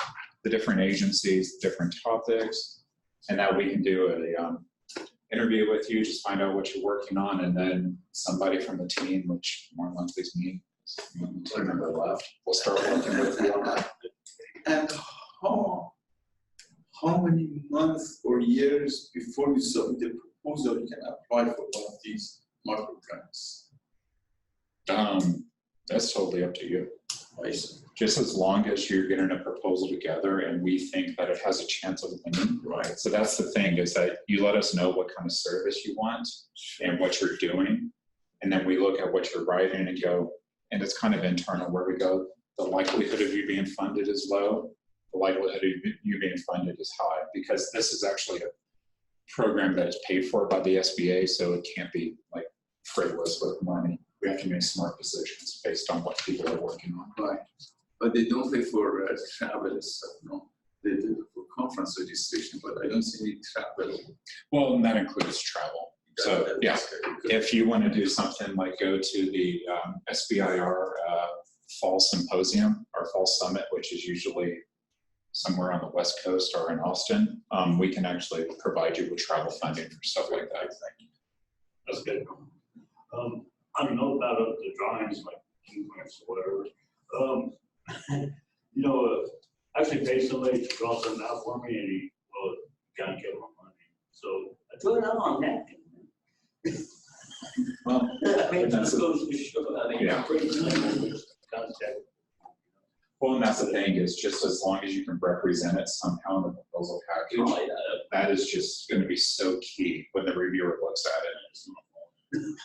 the different agencies, different topics, and that we can do a interview with you, just find out what you're working on, and then somebody from the team, which more than likely is me, team member left, we'll start working with you on that. And how many months or years before you submit the proposal you can apply for one of these micro grants? That's totally up to you. I see. Just as long as you're getting a proposal together and we think that it has a chance of winning. Right. So that's the thing, is that you let us know what kind of service you want and what you're doing. And then we look at what you're writing and go, and it's kind of internal where we go, the likelihood of you being funded is low, the likelihood of you being funded is high, because this is actually a program that is paid for by the SBA, so it can't be like frivolous with money. We have to make smart decisions based on what people are working on. Right. But they don't pay for travel and stuff, no? They do for conference registration, but I don't see any travel. Well, and that includes travel. So yeah, if you want to do something like go to the SBIR Fall Symposium or Fall Summit, which is usually somewhere on the West Coast or in Austin, we can actually provide you with travel funding for stuff like that. That's good. I don't know about the drawings, like points or whatever. You know, actually paid somebody to draw something out for me, and he, well, can't get my money. So I drew it out on napkin. Well, I mean, that's just goes to show, I think yeah. it's pretty simple contact. Well, and that's the thing, is just as long as you can represent it somehow in the proposal package, Oh, yeah. that is just going to be so key when the reviewer looks at it.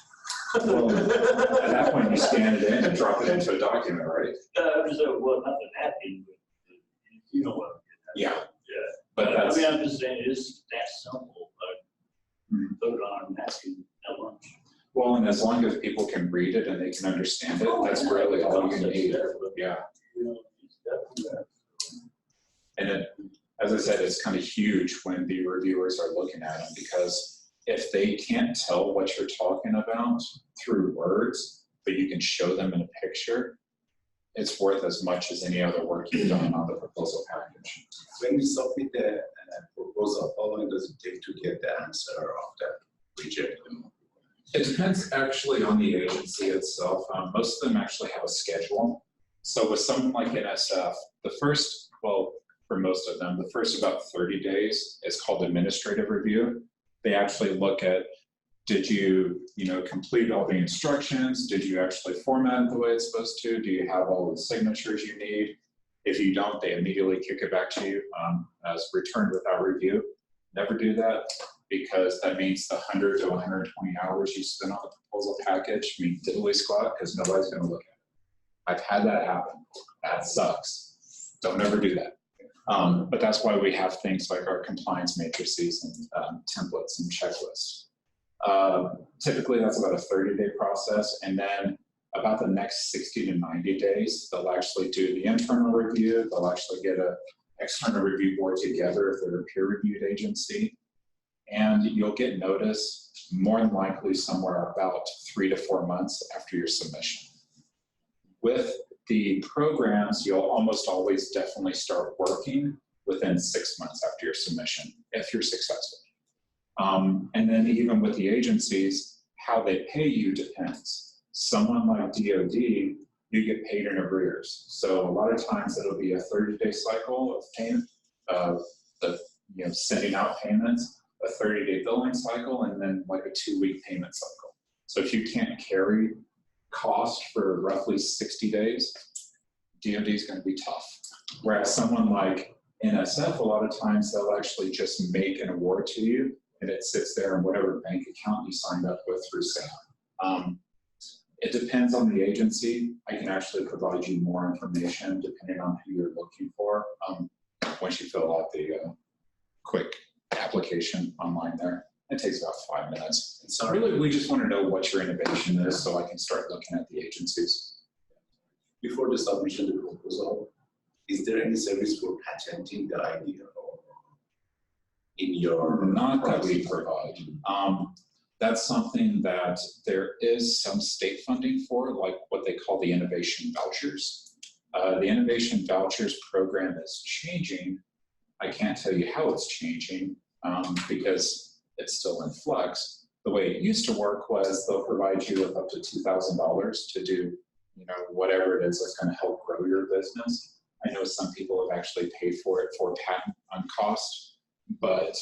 Well, at that point, you scan it in and drop it into a document, right? I'm just saying, well, not the napkin, but you know what? Yeah. Yeah. But I that's, mean, I'm just saying, it's that simple, but put it on a napkin at lunch. well, and as long as people can read it and they can understand it, that's really all you need. Yeah. You know, it's definitely that. And it, as I said, it's kind of huge when the reviewers are looking at them, because if they can't tell what you're talking about through words, but you can show them in a picture, it's worth as much as any other work you've done on the proposal package. When you submit a proposal, how long does it take to get the answer of that reject? It depends actually on the agency itself. Most of them actually have a schedule. So with something like NSF, the first, well, for most of them, the first about 30 days is called administrative review. They actually look at, did you complete all the instructions? Did you actually format it the way it's supposed to? Do you have all the signatures you need? If you don't, they immediately kick it back to you as returned without review. Never do that, because that means the 100 to 120 hours you spend on the proposal package mean diddly squat, because nobody's going to look at it. I've had that happen. That sucks. Don't ever do that. But that's why we have things like our compliance matrices and templates and checklists. Typically, that's about a 30-day process, and then about the next 60 to 90 days, they'll actually do the internal review. They'll actually get an external review board together if they're a peer-reviewed agency, and you'll get notice more than likely somewhere about 3 to 4 months after your submission. With the programs, you'll almost always definitely start working within 6 months after your submission, if you're successful. And then even with the agencies, how they pay you depends. Someone like DoD, you get paid in arrears. So a lot of times it'll be a 30-day cycle of payment, sending out payments, a 30-day billing cycle, and then like a 2-week payment cycle. So if you can't carry cost for roughly 60 days, DoD is going to be tough. Whereas someone like NSF, a lot of times they'll actually just make an award to you, and it sits there in whatever bank account you signed up with through SAM. It depends on the agency. I can actually provide you more information depending on who you're looking for once you fill out the quick application online there. It takes about 5 minutes. And so really, we just want to know what your innovation is so I can start looking at the agencies. Before the submission of the proposal, is there any service for patenting the idea in your? Not that we provide. That's something that there is some state funding for, like what they call the innovation vouchers. The innovation vouchers program is changing. I can't tell you how it's changing because it's still in flux. The way it used to work was they'll provide you with up to $2,000 to do, whatever it is that's going to help grow your business. I know some people have actually paid for it for patent on cost, but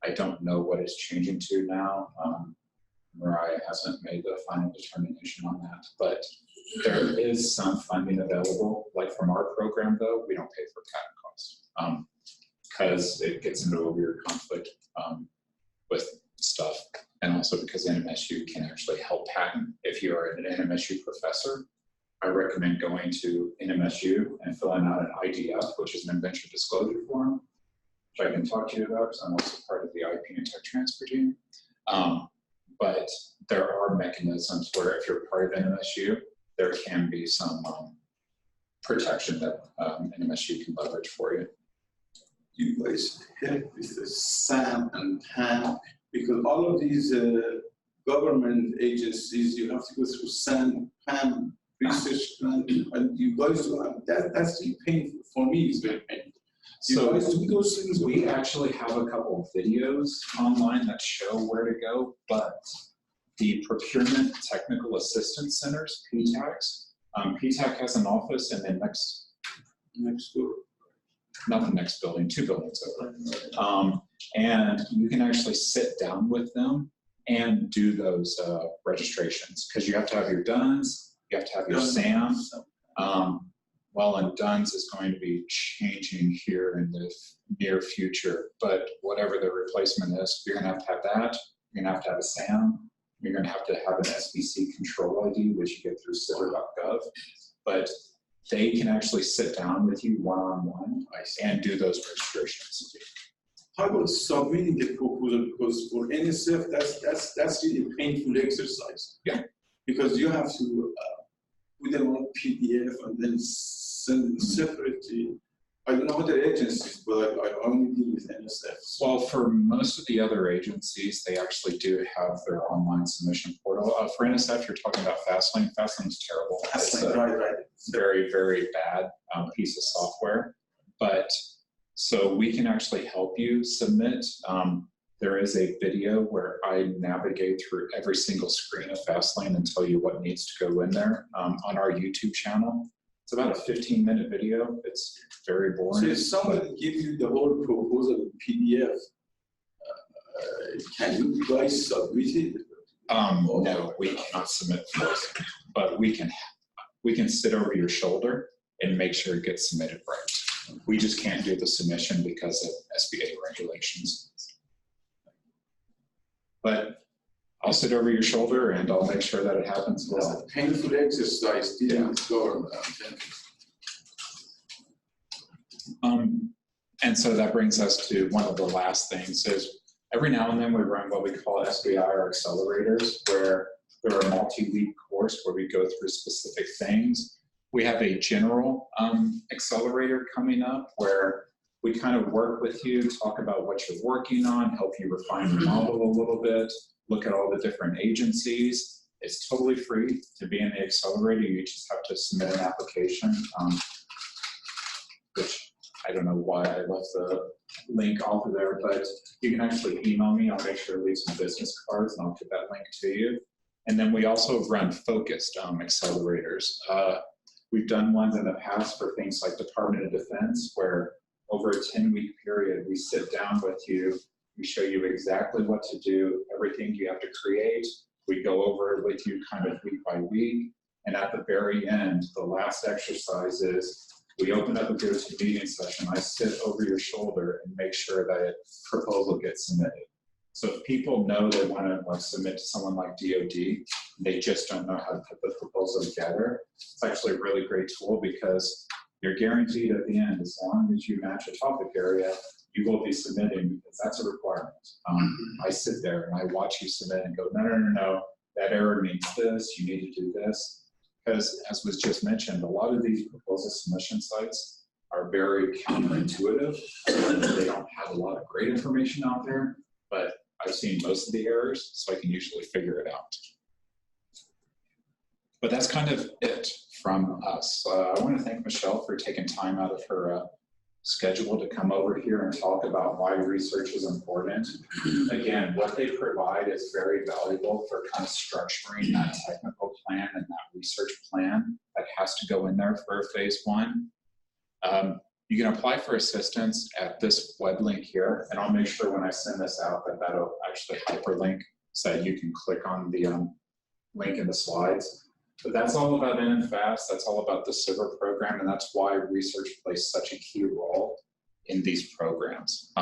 I don't know what it's changing to now. Mariah hasn't made the final determination on that, but there is some funding available. Like from our program, though, we don't pay for patent costs because it gets into a weird conflict with stuff, and also because NMSU can actually help patent. If you're an NMSU professor, I recommend going to NMSU and filling out an IDF, which is an invention disclosure form, which I can talk to you about because I'm also part of the IP and tech transfer team. But there are mechanisms where if you're part of NMSU, there can be some protection that NMSU can leverage for you. You guys help with the SAM and PAM, because all of these government agencies, you have to go through SAM, PAM, research plan, and you guys do that's really painful. For me, it's very painful. So you guys do those things. we actually have a couple of videos online that show where to go, but the Procurement Technical Assistance Centers, PTACs, PTAC has an office in the next door, not the next building, 2 buildings over. And you can actually sit down with them and do those registrations, because you have to have your DUNS, you have to have your SAM. And DUNS is going to be changing here in the near future, but whatever the replacement is, you're gonna have that, you're gonna have to have a SAM, you're gonna have to have an SBC control ID, which you get through SBIR.gov, but they can actually sit down with you one-on-one and do those registrations. How about submitting the proposal? Because for NSF, that's really a painful exercise. Yeah. Because you have to put them on PDF and then send them separately. I don't know other agencies, but I only deal with NSF. Well, for most of the other agencies, they actually do have their online submission portal. For NSF, you're talking about Fastlane. Fastlane's terrible. It's Right. It's very, very bad piece of software. But so we can actually help you submit. There is a video where I navigate through every single screen of Fastlane and tell you what needs to go in there on our YouTube channel. It's about a 15-minute video. It's very boring. So if somebody gives you the whole proposal in PDF, can you guys submit it? No, we cannot submit those, but we can sit over your shoulder and make sure it gets submitted right. We just can't do the submission because of SBA regulations. But I'll sit over your shoulder and I'll make sure that it happens well. It's a painful exercise dealing with government. And so that brings us to one of the last things is every now and then we run what we call SBIR accelerators, where there are a multi-week course where we go through specific things. We have a general accelerator coming up where we kind of work with you, talk about what you're working on, help you refine your model a little bit, look at all the different agencies. It's totally free to be in the accelerator. You just have to submit an application, which I don't know why I left the link off of there, but you can actually email me. I'll make sure to leave some business cards and I'll get that link to you. And then we also run focused accelerators. We've done ones in the past for things like Department of Defense, where over a 10-week period, we sit down with you, we show you exactly what to do, everything you have to create. We go over it with you kind of week by week. And at the very end, the last exercise is We open up a GoToMeeting session. I sit over your shoulder and make sure that a proposal gets submitted. So if people know they want to like submit to someone like DoD, they just don't know how to put the proposal together, it's actually a really great tool because you're guaranteed at the end, as long as you match a topic area, you will be submitting because that's a requirement. I sit there and I watch you submit and go, no, that error means this, you need to do this. Because as was just mentioned, a lot of these proposal submission sites are very counterintuitive. They don't have a lot of great information out there, but I've seen most of the errors, so I can usually figure it out. But that's kind of it from us. I want to thank Michelle for taking time out of her schedule to come over here and talk about why research is important. Again, what they provide is very valuable for kind of structuring that technical plan and that research plan that has to go in there for a phase one. You can apply for assistance at this web link here, and I'll make sure when I send this out that that'll actually hyperlink so that you can click on the link in the slides. But that's all about NMFAS, that's all about the SBIR program, and that's why research plays such a key role in these programs.